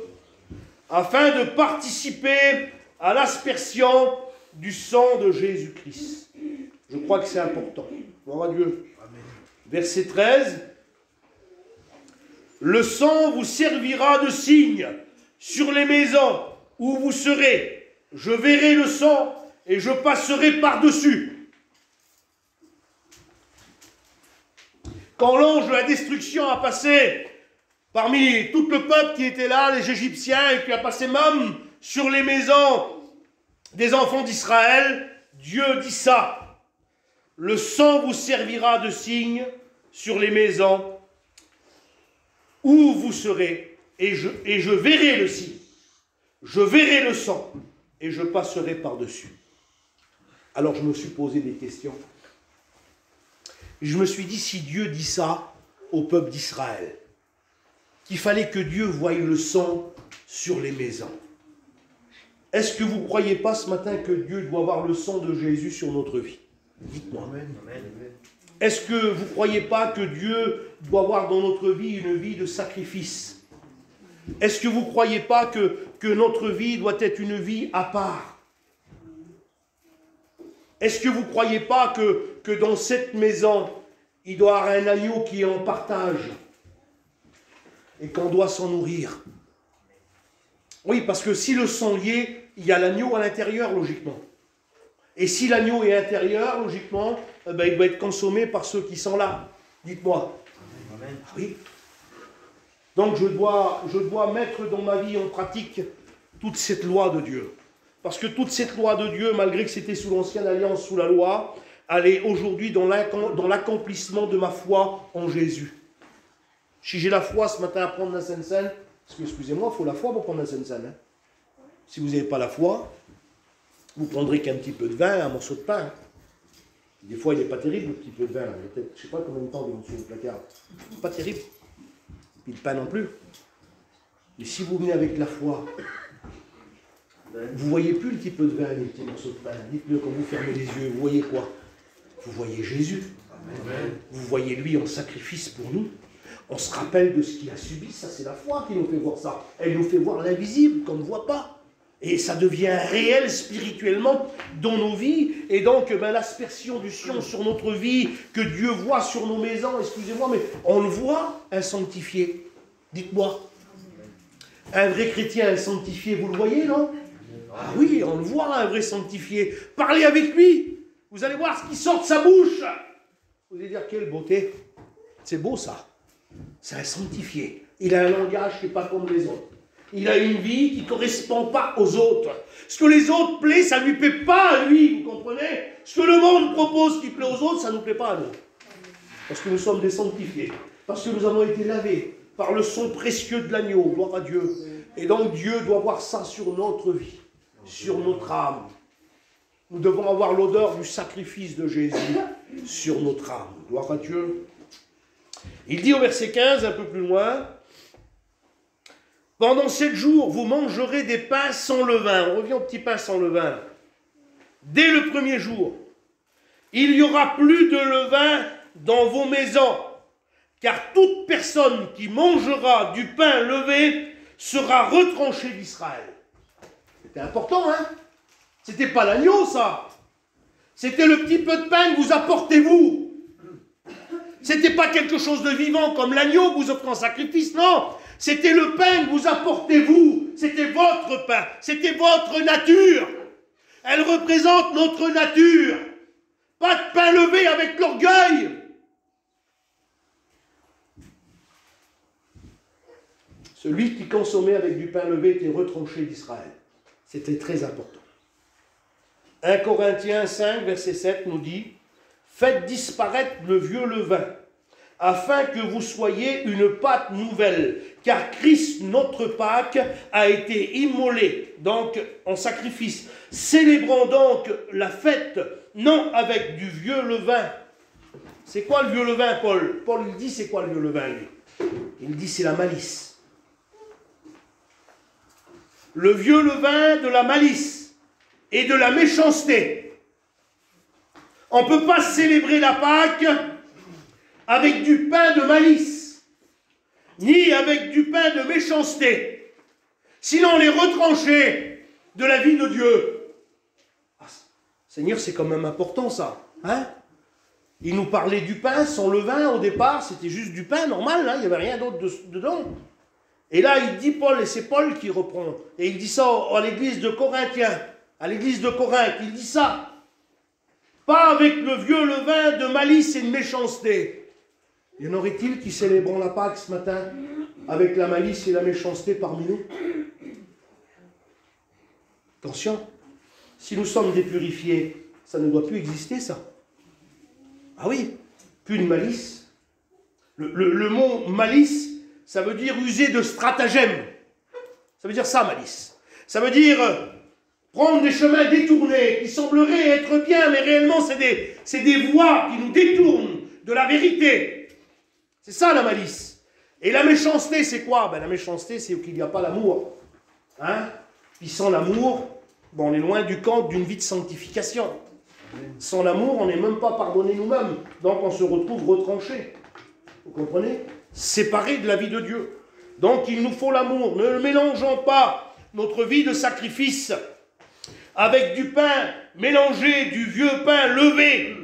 Afin de participer à l'aspersion du sang de Jésus-Christ. Je crois que c'est important. Gloire à Dieu. Amen. Verset 13. Le sang vous servira de signe sur les maisons où vous serez. Je verrai le sang et je passerai par-dessus. Quand l'ange de la destruction a passé parmi tout le peuple qui était là, les Égyptiens, et qui a passé même sur les maisons des enfants d'Israël, Dieu dit ça. Le sang vous servira de signe sur les maisons où vous serez, et je verrai le signe. Je verrai le sang. et je passerai par-dessus. Alors je me suis posé des questions. Je me suis dit, si Dieu dit ça au peuple d'Israël, qu'il fallait que Dieu voie le sang sur les maisons, est-ce que vous ne croyez pas ce matin que Dieu doit avoir le sang de Jésus sur notre vie? Dites-moi. Est-ce que vous ne croyez pas que Dieu doit avoir dans notre vie une vie de sacrifice? Est-ce que vous ne croyez pas que notre vie doit être une vie à part? Est-ce que vous ne croyez pas que dans cette maison, il doit y avoir un agneau qui est en partage et qu'on doit s'en nourrir? Oui, parce que si le sang y est, il y a l'agneau à l'intérieur, logiquement. Et si l'agneau est intérieur, logiquement, il doit être consommé par ceux qui sont là. Dites-moi. Amen. Oui. Donc je dois mettre dans ma vie en pratique toute cette loi de Dieu. Parce que toute cette loi de Dieu, malgré que c'était sous l'ancienne alliance, sous la loi, elle est aujourd'hui dans l'accomplissement de ma foi en Jésus. Si j'ai la foi ce matin à prendre la Sainte Seine, parce que, excusez-moi, il faut la foi pour prendre la Sainte Seine. Hein. Si vous n'avez pas la foi, vous prendrez qu'un petit peu de vin, un morceau de pain. Des fois, il n'est pas terrible, le petit peu de vin. Je ne sais pas combien de temps il est sur le placard. Pas terrible. Puis le pain non plus. Mais si vous venez avec la foi, vous ne voyez plus le petit peu de vin et le petit morceau de pain. Dites-le quand vous fermez les yeux. Vous voyez quoi? Vous voyez Jésus. Amen. Vous voyez lui en sacrifice pour nous. On se rappelle de ce qu'il a subi. Ça, c'est la foi qui nous fait voir ça. Elle nous fait voir l'invisible qu'on ne voit pas. Et ça devient réel spirituellement dans nos vies. Et donc, l'aspersion du Sion sur notre vie, que Dieu voit sur nos maisons, excusez-moi, mais on le voit, un sanctifié. Dites-moi. Un vrai chrétien, un sanctifié, vous le voyez, non? Ah oui, on le voit, un vrai sanctifié. Parlez avec lui. Vous allez voir ce qui sort de sa bouche. Vous allez dire, quelle beauté. C'est beau, ça. C'est un sanctifié. Il a un langage qui n'est pas comme les autres. Il a une vie qui ne correspond pas aux autres. Ce que les autres plaît, ça ne lui plaît pas à lui, vous comprenez? Ce que le monde propose qui plaît aux autres, ça ne nous plaît pas à nous. Parce que nous sommes des sanctifiés. Parce que nous avons été lavés par le sang précieux de l'agneau, gloire à Dieu. Et donc Dieu doit voir ça sur notre vie, sur notre âme. Nous devons avoir l'odeur du sacrifice de Jésus sur notre âme. Gloire à Dieu. Il dit au verset 15, un peu plus loin, « Pendant 7 jours, vous mangerez des pains sans levain. » On revient au petit pain sans levain. Dès le premier jour, il n'y aura plus de levain dans vos maisons, car toute personne qui mangera du pain levé sera retranchée d'Israël. C'était important, hein? C'était pas l'agneau, ça. C'était le petit peu de pain que vous apportez, vous. C'était pas quelque chose de vivant comme l'agneau que vous offrez en sacrifice, non. C'était le pain que vous apportez, vous. C'était votre pain. C'était votre nature. Elle représente notre nature. Pas de pain levé avec l'orgueil. Celui qui consommait avec du pain levé était retranché d'Israël. C'était très important. 1 Corinthiens 5, verset 7 nous dit « Faites disparaître le vieux levain, afin que vous soyez une pâte nouvelle, car Christ, notre Pâque, a été immolé, donc en sacrifice. Célébrons donc la fête, non avec du vieux levain. » C'est quoi le vieux levain, Paul? Paul, il dit c'est quoi le vieux levain, lui? Il dit c'est la malice. Le vieux levain de la malice et de la méchanceté. On ne peut pas célébrer la Pâque avec du pain de malice, ni avec du pain de méchanceté. Sinon, on est retranché de la vie de Dieu. Ah, Seigneur, c'est quand même important ça. Hein? Il nous parlait du pain sans levain au départ, c'était juste du pain normal, hein, il n'y avait rien d'autre dedans. Et là, il dit Paul, et c'est Paul qui reprend, et il dit ça à l'église de Corinthiens, à l'église de Corinthe, il dit ça. Pas avec le vieux levain de malice et de méchanceté. Y en aurait-il qui célébrent la Pâque ce matin avec la malice et la méchanceté parmi nous? Attention, si nous sommes dépurifiés, ça ne doit plus exister, ça. Ah oui, plus de malice. Le mot malice, ça veut dire user de stratagème. Ça veut dire ça, malice. Ça veut dire prendre des chemins détournés qui sembleraient être bien, mais réellement c'est des voies qui nous détournent de la vérité. C'est ça la malice. Et la méchanceté, c'est quoi? La méchanceté, c'est qu'il n'y a pas l'amour. Hein? Puis sans l'amour, on est loin du camp d'une vie de sanctification. Sans l'amour, on n'est même pas pardonné nous-mêmes. Donc on se retrouve retranché. Vous comprenez? Séparé de la vie de Dieu. Donc il nous faut l'amour. Ne mélangeons pas notre vie de sacrifice avec du pain mélangé, du vieux pain levé,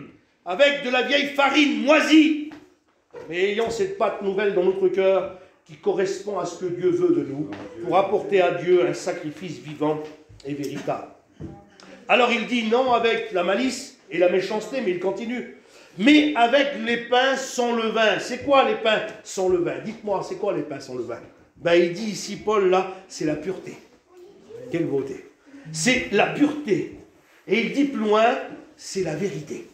avec de la vieille farine moisie, mais ayant cette pâte nouvelle dans notre cœur qui correspond à ce que Dieu veut de nous, pour apporter à Dieu un sacrifice vivant et véritable. Alors il dit non avec la malice et la méchanceté, mais il continue. Mais avec les pains sans levain. C'est quoi les pains sans levain? Dites-moi, c'est quoi les pains sans levain? Il dit ici, Paul, là, c'est la pureté. Quelle beauté! C'est la pureté. Et il dit plus loin, c'est la vérité.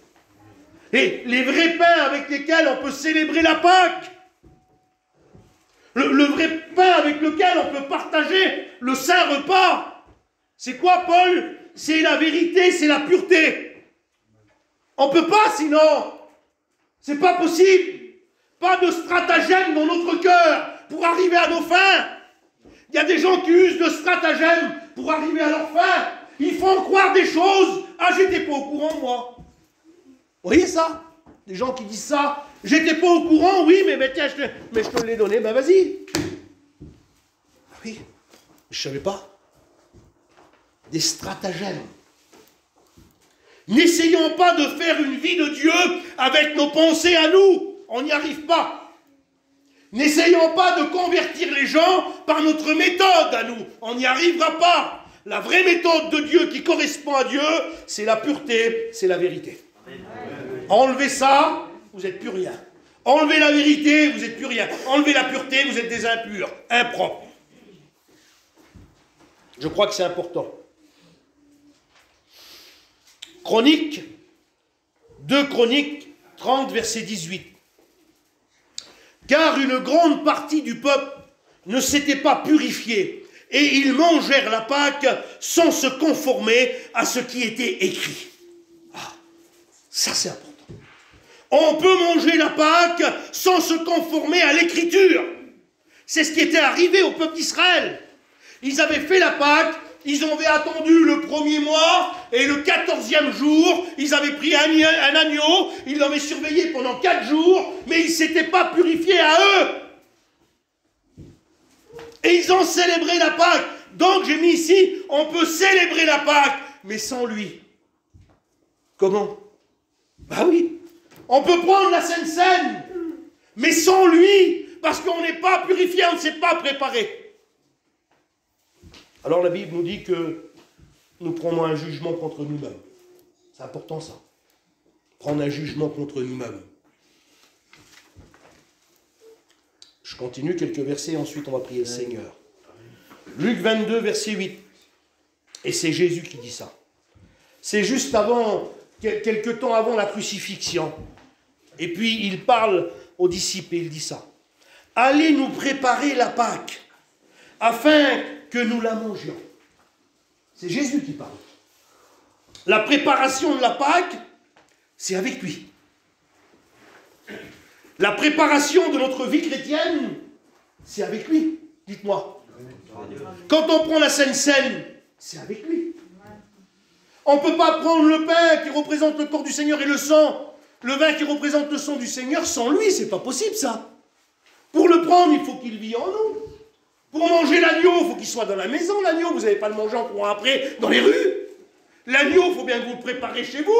Et les vrais pains avec lesquels on peut célébrer la Pâque, le vrai pain avec lequel on peut partager le saint repas, c'est quoi, Paul? C'est la vérité, c'est la pureté. On ne peut pas sinon. C'est pas possible. Pas de stratagème dans notre cœur pour arriver à nos fins. Il y a des gens qui usent de stratagèmes pour arriver à leur fin. Ils font croire des choses. Ah, j'étais pas au courant, moi. Vous voyez ça? Des gens qui disent ça. J'étais pas au courant, oui, mais tiens, je te l'ai donné, vas-y. Ah oui, je savais pas. Des stratagèmes. N'essayons pas de faire une vie de Dieu avec nos pensées à nous. On n'y arrive pas. N'essayons pas de convertir les gens par notre méthode à nous. On n'y arrivera pas. La vraie méthode de Dieu qui correspond à Dieu, c'est la pureté, c'est la vérité. Enlevez ça, vous n'êtes plus rien. Enlevez la vérité, vous n'êtes plus rien. Enlevez la pureté, vous êtes des impurs, impropres. Je crois que c'est important. Chronique, 2 Chroniques 30, verset 18. Car une grande partie du peuple ne s'était pas purifiée, et ils mangèrent la Pâque sans se conformer à ce qui était écrit. Ah, ça c'est important. On peut manger la Pâque sans se conformer à l'écriture. C'est ce qui était arrivé au peuple d'Israël. Ils avaient fait la Pâque, ils avaient attendu le 1er mois, et le 14e jour, ils avaient pris un agneau, ils l'avaient surveillé pendant 4 jours, mais ils ne s'étaient pas purifiés à eux. Et ils ont célébré la Pâque. Donc j'ai mis ici, on peut célébrer la Pâque, mais sans lui. Comment? Oui. On peut prendre la Sainte Seine, mais sans lui, parce qu'on n'est pas purifié, on ne s'est pas préparé. Alors la Bible nous dit que nous prenons un jugement contre nous-mêmes. C'est important ça. Prendre un jugement contre nous-mêmes. Je continue quelques versets, ensuite on va prier le Seigneur. Luc 22, verset 8. Et c'est Jésus qui dit ça. C'est juste avant, quelque temps avant la crucifixion. Et puis il parle aux disciples et il dit ça. Allez nous préparer la Pâque, afin que nous la mangions. C'est Jésus qui parle. La préparation de la Pâque, c'est avec lui. La préparation de notre vie chrétienne, c'est avec lui. Dites-moi. Quand on prend la Sainte Seine, c'est avec lui. On ne peut pas prendre le pain qui représente le corps du Seigneur et le sang, le vin qui représente le sang du Seigneur sans lui. C'est pas possible ça. Pour le prendre, il faut qu'il vive en nous. Pour manger l'agneau, il faut qu'il soit dans la maison, l'agneau. Vous n'allez pas le manger en courant après dans les rues. L'agneau, il faut bien que vous le préparez chez vous.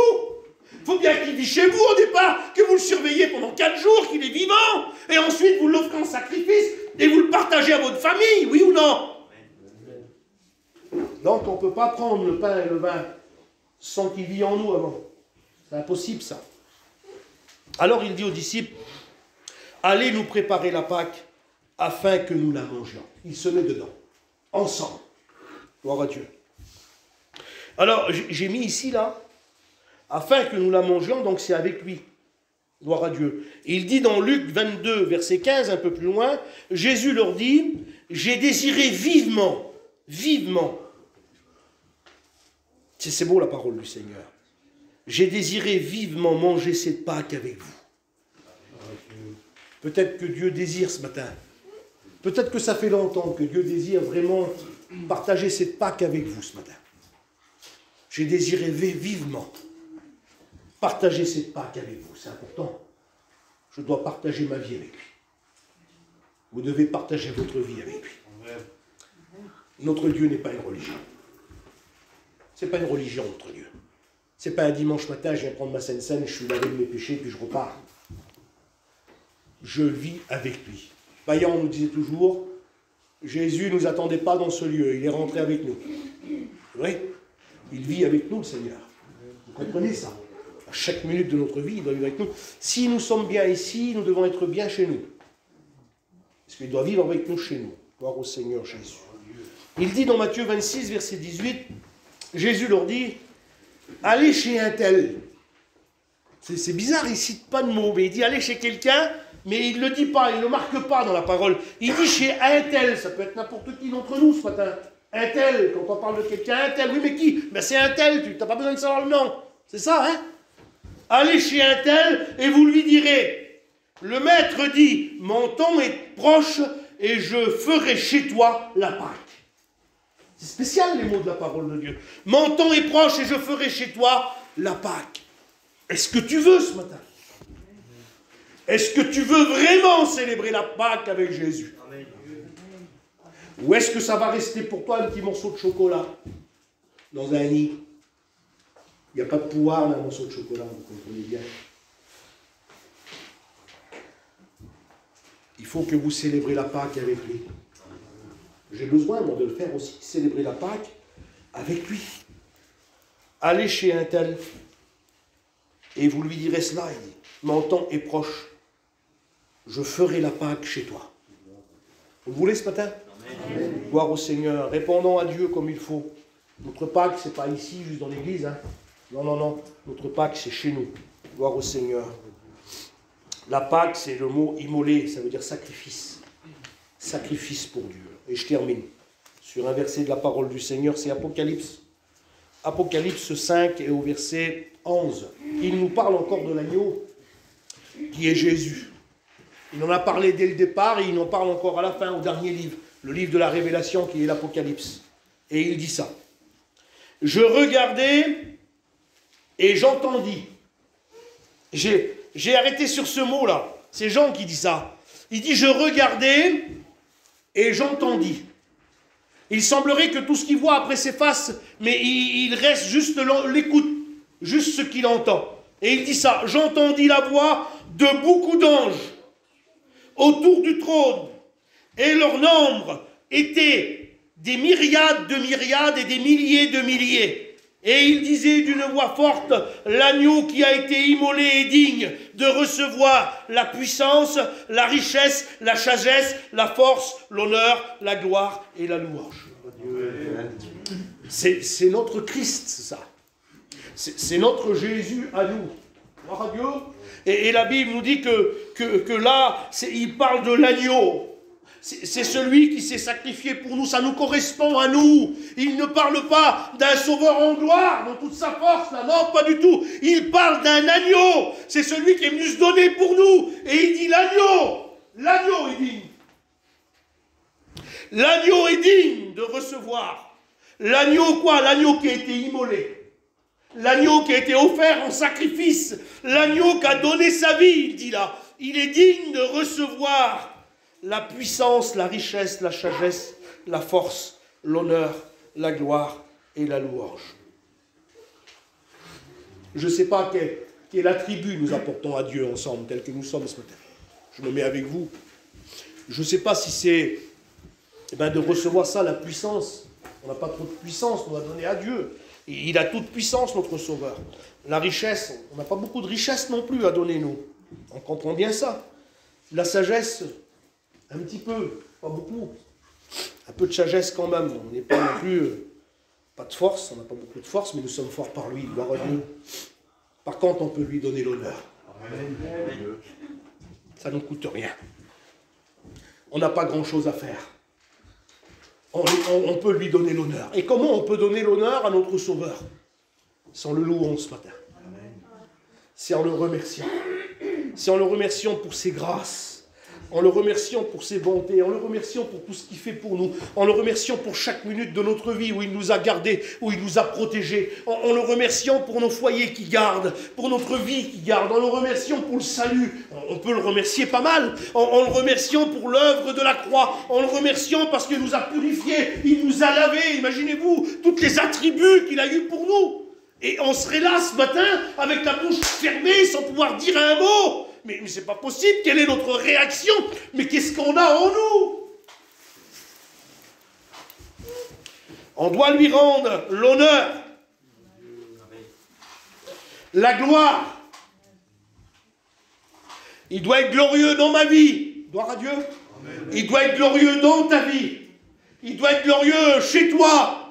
Il faut bien qu'il vit chez vous au départ, que vous le surveillez pendant 4 jours, qu'il est vivant. Et ensuite, vous l'offrez en sacrifice et vous le partagez à votre famille, oui ou non? Donc, on ne peut pas prendre le pain et le vin sans qu'il vit en nous avant. C'est impossible, ça. Alors, il dit aux disciples, allez nous préparer la Pâque afin que nous la mangions. Il se met dedans, ensemble. Gloire à Dieu. Alors, j'ai mis ici, là, afin que nous la mangions, donc c'est avec lui. Gloire à Dieu. Et il dit dans Luc 22, verset 15, un peu plus loin, Jésus leur dit, j'ai désiré vivement, C'est beau la parole du Seigneur. J'ai désiré vivement manger cette Pâque avec vous. Peut-être que Dieu désire ce matin. Peut-être que ça fait longtemps que Dieu désire vraiment partager cette Pâque avec vous ce matin. J'ai désiré vivement partager cette Pâque avec vous. C'est important. Je dois partager ma vie avec lui. Vous devez partager votre vie avec lui. Notre Dieu n'est pas une religion. Ce n'est pas une religion, notre Dieu. Ce n'est pas un dimanche matin, je viens prendre ma Sainte-Seine, je suis lavé de mes péchés, puis je repars. Je vis avec lui. Vaillant nous disait toujours, Jésus ne nous attendait pas dans ce lieu, il est rentré avec nous. Oui, il vit avec nous, le Seigneur. Vous comprenez ça? À chaque minute de notre vie, il doit vivre avec nous. Si nous sommes bien ici, nous devons être bien chez nous. Parce qu'il doit vivre avec nous chez nous. Gloire au Seigneur Jésus. Il dit dans Matthieu 26, verset 18, Jésus leur dit, allez chez un tel. C'est bizarre, il ne cite pas de mots, mais il dit allez chez quelqu'un, mais il ne le dit pas, il ne le marque pas dans la parole. Il dit chez un tel, ça peut être n'importe qui d'entre nous ce matin. Un tel, quand on parle de quelqu'un, un tel, oui mais qui? Ben c'est un tel, tu n'as pas besoin de savoir le nom. C'est ça, hein? Allez chez un tel et vous lui direz, le maître dit, mon temps est proche et je ferai chez toi la Pâque. C'est spécial les mots de la parole de Dieu. Mon temps est proche et je ferai chez toi la Pâque. Est-ce que tu veux ce matin? Est-ce que tu veux vraiment célébrer la Pâque avec Jésus? Ou est-ce que ça va rester pour toi un petit morceau de chocolat dans un nid? Il n'y a pas de pouvoir dans un morceau de chocolat, vous comprenez bien. Il faut que vous célébrez la Pâque avec lui. J'ai besoin, moi, de le faire aussi, célébrer la Pâque avec lui. Allez chez un tel, et vous lui direz cela, il dit, mon temps est proche, je ferai la Pâque chez toi. Vous le voulez ce matin? Amen. Gloire au Seigneur, répondons à Dieu comme il faut. Notre Pâque, ce n'est pas ici, juste dans l'église. Hein. Non, non, non, notre Pâque, c'est chez nous. Gloire au Seigneur. La Pâque, c'est le mot immolé, ça veut dire sacrifice. Sacrifice pour Dieu. Et je termine sur un verset de la parole du Seigneur, c'est Apocalypse. Apocalypse 5 et au verset 11. Il nous parle encore de l'agneau qui est Jésus. Il en a parlé dès le départ et il en parle encore à la fin, au dernier livre, le livre de la Révélation qui est l'Apocalypse. Et il dit ça. Je regardais et j'entendis. J'ai arrêté sur ce mot-là. C'est Jean qui dit ça. Il dit, je regardais et j'entendis. Il semblerait que tout ce qu'il voit après s'efface, mais il reste juste l'écoute, juste ce qu'il entend. Et il dit ça, j'entendis la voix de beaucoup d'anges autour du trône, et leur nombre était des myriades de myriades et des milliers de milliers. Et il disait d'une voix forte, l'agneau qui a été immolé est digne de recevoir la puissance, la richesse, la sagesse, la force, l'honneur, la gloire et la louange. C'est notre Christ, ça. C'est notre Jésus à nous. Gloire à Dieu. Et la Bible nous dit que là, il parle de l'agneau. C'est celui qui s'est sacrifié pour nous, ça nous correspond à nous. Il ne parle pas d'un sauveur en gloire, dans toute sa force, là, non, pas du tout. Il parle d'un agneau, c'est celui qui est venu se donner pour nous. Et il dit l'agneau est digne. L'agneau est digne de recevoir. L'agneau quoi? L'agneau qui a été immolé. L'agneau qui a été offert en sacrifice. L'agneau qui a donné sa vie, il dit là. Il est digne de recevoir la puissance, la richesse, la sagesse, la force, l'honneur, la gloire et la louange. Je ne sais pas quel attribut nous apportons à Dieu ensemble, tel que nous sommes ce matin. Je me mets avec vous. Je ne sais pas si c'est de recevoir ça, la puissance. On n'a pas trop de puissance, on va donner à Dieu. Et il a toute puissance, notre Sauveur. La richesse, on n'a pas beaucoup de richesse non plus à donner, nous. On comprend bien ça. La sagesse, un petit peu, pas beaucoup. Un peu de sagesse quand même. On n'est pas non plus, pas de force, on n'a pas beaucoup de force, mais nous sommes forts par lui, gloire à Dieu. Par contre, on peut lui donner l'honneur. Ça ne nous coûte rien. On n'a pas grand-chose à faire. On peut lui donner l'honneur. Et comment on peut donner l'honneur à notre Sauveur? c'est en le louant ce matin. C'est en le remerciant. C'est en le remerciant pour ses grâces. En le remerciant pour ses bontés, en le remerciant pour tout ce qu'il fait pour nous, en le remerciant pour chaque minute de notre vie où il nous a gardés, où il nous a protégés, en le remerciant pour nos foyers qui gardent, pour notre vie qui garde, en le remerciant pour le salut. On peut le remercier pas mal, en le remerciant pour l'œuvre de la croix, en le remerciant parce qu'il nous a purifiés, il nous a lavés, imaginez-vous, toutes les attributs qu'il a eus pour nous. Et on serait là ce matin avec la bouche fermée sans pouvoir dire un mot. Mais c'est pas possible, quelle est notre réaction? Mais qu'est-ce qu'on a en nous? On doit lui rendre l'honneur, la gloire. Il doit être glorieux dans ma vie. Gloire à Dieu. Il doit être glorieux dans ta vie. Il doit être glorieux chez toi.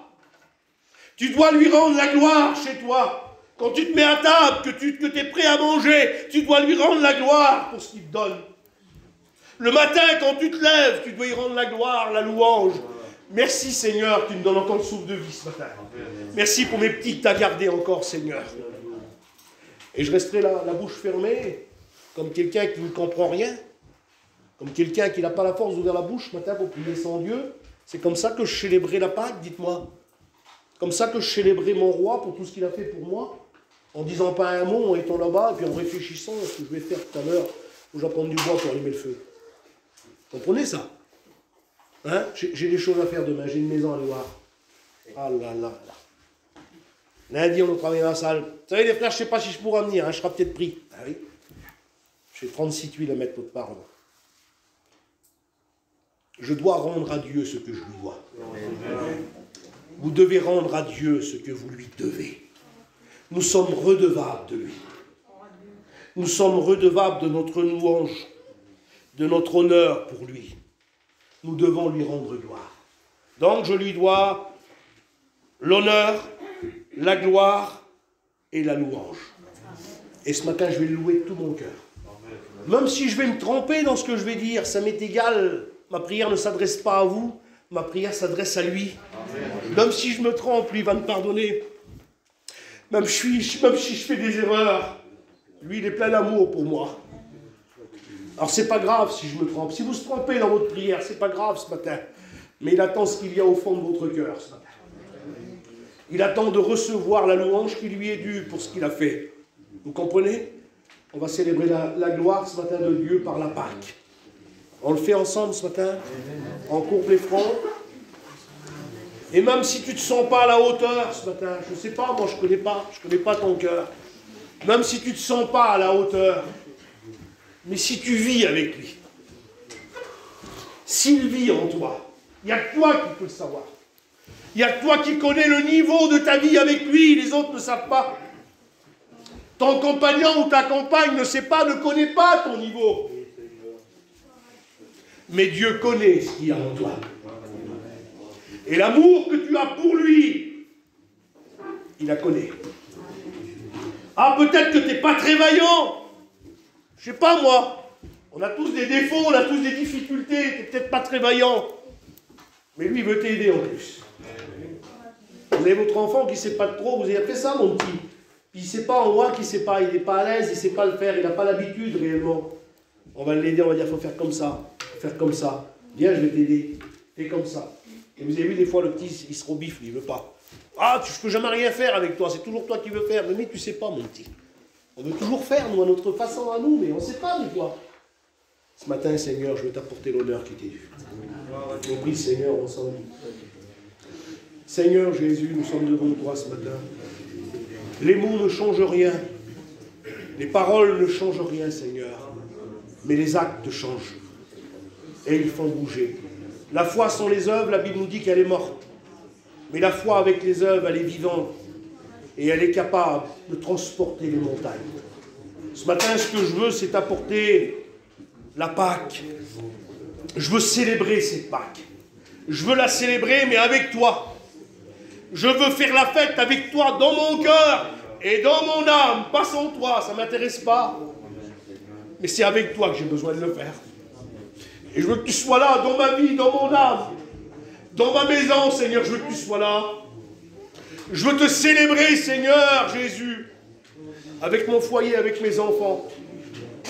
Tu dois lui rendre la gloire chez toi. Quand tu te mets à table, que tu es prêt à manger, tu dois lui rendre la gloire pour ce qu'il te donne. Le matin, quand tu te lèves, tu dois lui rendre la gloire, la louange. Merci Seigneur, tu me donnes encore le souffle de vie ce matin. Merci pour mes petits que tu as gardés encore, Seigneur. Et je resterai la bouche fermée, comme quelqu'un qui ne comprend rien, comme quelqu'un qui n'a pas la force d'ouvrir la bouche ce matin pour prier sans Dieu. C'est comme ça que je célébrais la Pâque, dites-moi. Comme ça que je célébrais mon roi pour tout ce qu'il a fait pour moi. En disant pas un mot, en étant là-bas, et puis en réfléchissant à ce que je vais faire tout à l'heure, où je vais prendre du bois pour allumer le feu. Vous comprenez ça? Hein? J'ai des choses à faire demain, j'ai une maison à aller voir. Ah là là là. Lundi, on va travailler dans la salle. Vous savez, les frères, je ne sais pas si je pourrai venir, hein, je serai peut-être pris. Ah oui. J'ai 36 tuiles à mettre autre part. Je dois rendre à Dieu ce que je lui dois. Vous devez rendre à Dieu ce que vous lui devez. Nous sommes redevables de lui. Nous sommes redevables de notre louange, de notre honneur pour lui. Nous devons lui rendre gloire. Donc je lui dois l'honneur, la gloire et la louange. Et ce matin, je vais le louer de tout mon cœur. Même si je vais me tromper dans ce que je vais dire, ça m'est égal. Ma prière ne s'adresse pas à vous, ma prière s'adresse à lui. Même si je me trompe, lui va me pardonner. Même si je fais des erreurs, lui, il est plein d'amour pour moi. Alors, c'est pas grave si je me trompe. Si vous se trompez dans votre prière, c'est pas grave ce matin. Mais il attend ce qu'il y a au fond de votre cœur ce matin. Il attend de recevoir la louange qui lui est due pour ce qu'il a fait. Vous comprenez? On va célébrer la gloire ce matin de Dieu par la Pâque. On le fait ensemble ce matin. On courbe les fronts. Et même si tu ne te sens pas à la hauteur ce matin, je ne sais pas, moi je ne connais pas ton cœur. Même si tu ne te sens pas à la hauteur, mais si tu vis avec lui, s'il vit en toi, il n'y a que toi qui peux le savoir. Il n'y a que toi qui connais le niveau de ta vie avec lui, les autres ne savent pas. Ton compagnon ou ta compagne ne sait pas, ne connaît pas ton niveau. Mais Dieu connaît ce qu'il y a en toi. Et l'amour que tu as pour lui, il la connaît. Ah, peut-être que tu n'es pas très vaillant. Je ne sais pas moi. On a tous des défauts, on a tous des difficultés. Tu n'es peut-être pas très vaillant. Mais lui, il veut t'aider en plus. Vous avez votre enfant qui ne sait pas trop. Vous avez fait ça, mon petit. Puis il ne sait pas, on voit qu'il ne sait pas. Il n'est pas à l'aise, il ne sait pas le faire. Il n'a pas l'habitude réellement. On va l'aider, on va dire, il faut faire comme ça. Faire comme ça. Viens, je vais t'aider. Fais comme ça. Et vous avez vu, des fois, le petit, il se rebiffe, il ne veut pas. Ah, je ne peux jamais rien faire avec toi, c'est toujours toi qui veux faire. Mais tu ne sais pas, mon petit. On veut toujours faire, nous, à notre façon à nous, mais on ne sait pas, des fois. Ce matin, Seigneur, je veux t'apporter l'honneur qui t'est dû. On prie, Seigneur, ensemble. Seigneur Jésus, nous sommes devant toi ce matin. Les mots ne changent rien. Les paroles ne changent rien, Seigneur. Mais les actes changent. Et ils font bouger. La foi sans les œuvres, la Bible nous dit qu'elle est morte. Mais la foi avec les œuvres, elle est vivante. Et elle est capable de transporter les montagnes. Ce matin, ce que je veux, c'est apporter la Pâque. Je veux célébrer cette Pâque. Je veux la célébrer, mais avec toi. Je veux faire la fête avec toi dans mon cœur et dans mon âme. Pas sans toi, ça ne m'intéresse pas. Mais c'est avec toi que j'ai besoin de le faire. Et je veux que tu sois là dans ma vie, dans mon âme. Dans ma maison, Seigneur, je veux que tu sois là. Je veux te célébrer, Seigneur Jésus, avec mon foyer, avec mes enfants.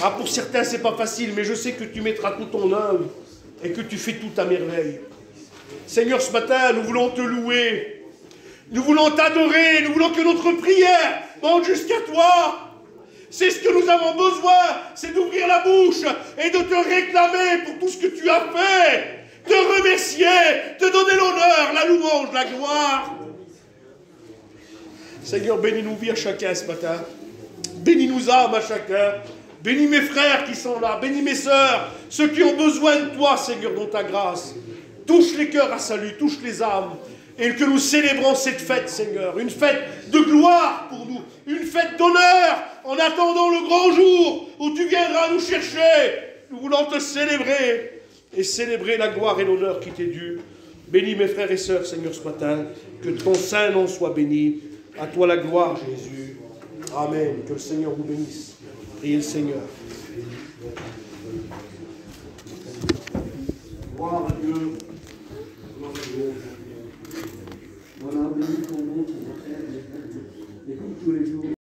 Ah, pour certains, c'est pas facile, mais je sais que tu mettras tout ton œuvre et que tu fais tout à merveille. Seigneur, ce matin, nous voulons te louer. Nous voulons t'adorer. Nous voulons que notre prière monte jusqu'à toi. C'est ce que nous avons besoin, c'est d'ouvrir la bouche et de te réclamer pour tout ce que tu as fait. Te remercier, te donner l'honneur, la louange, la gloire. Seigneur, bénis nos vies à chacun ce matin. Bénis nos âmes à chacun. Bénis mes frères qui sont là. Bénis mes sœurs, ceux qui ont besoin de toi, Seigneur, dans ta grâce. Touche les cœurs à salut, touche les âmes. Et que nous célébrons cette fête, Seigneur. Une fête de gloire pour nous. Une fête d'honneur en attendant le grand jour où tu viendras nous chercher. Nous voulons te célébrer et célébrer la gloire et l'honneur qui t'est dû. Bénis mes frères et sœurs, Seigneur, ce matin. Que ton saint nom soit béni. À toi la gloire, Jésus. Amen. Que le Seigneur vous bénisse. Priez le Seigneur. Gloire à Dieu. Gloire à Dieu. Voilà, bénis ton nom, ton frère, et comme tous les jours.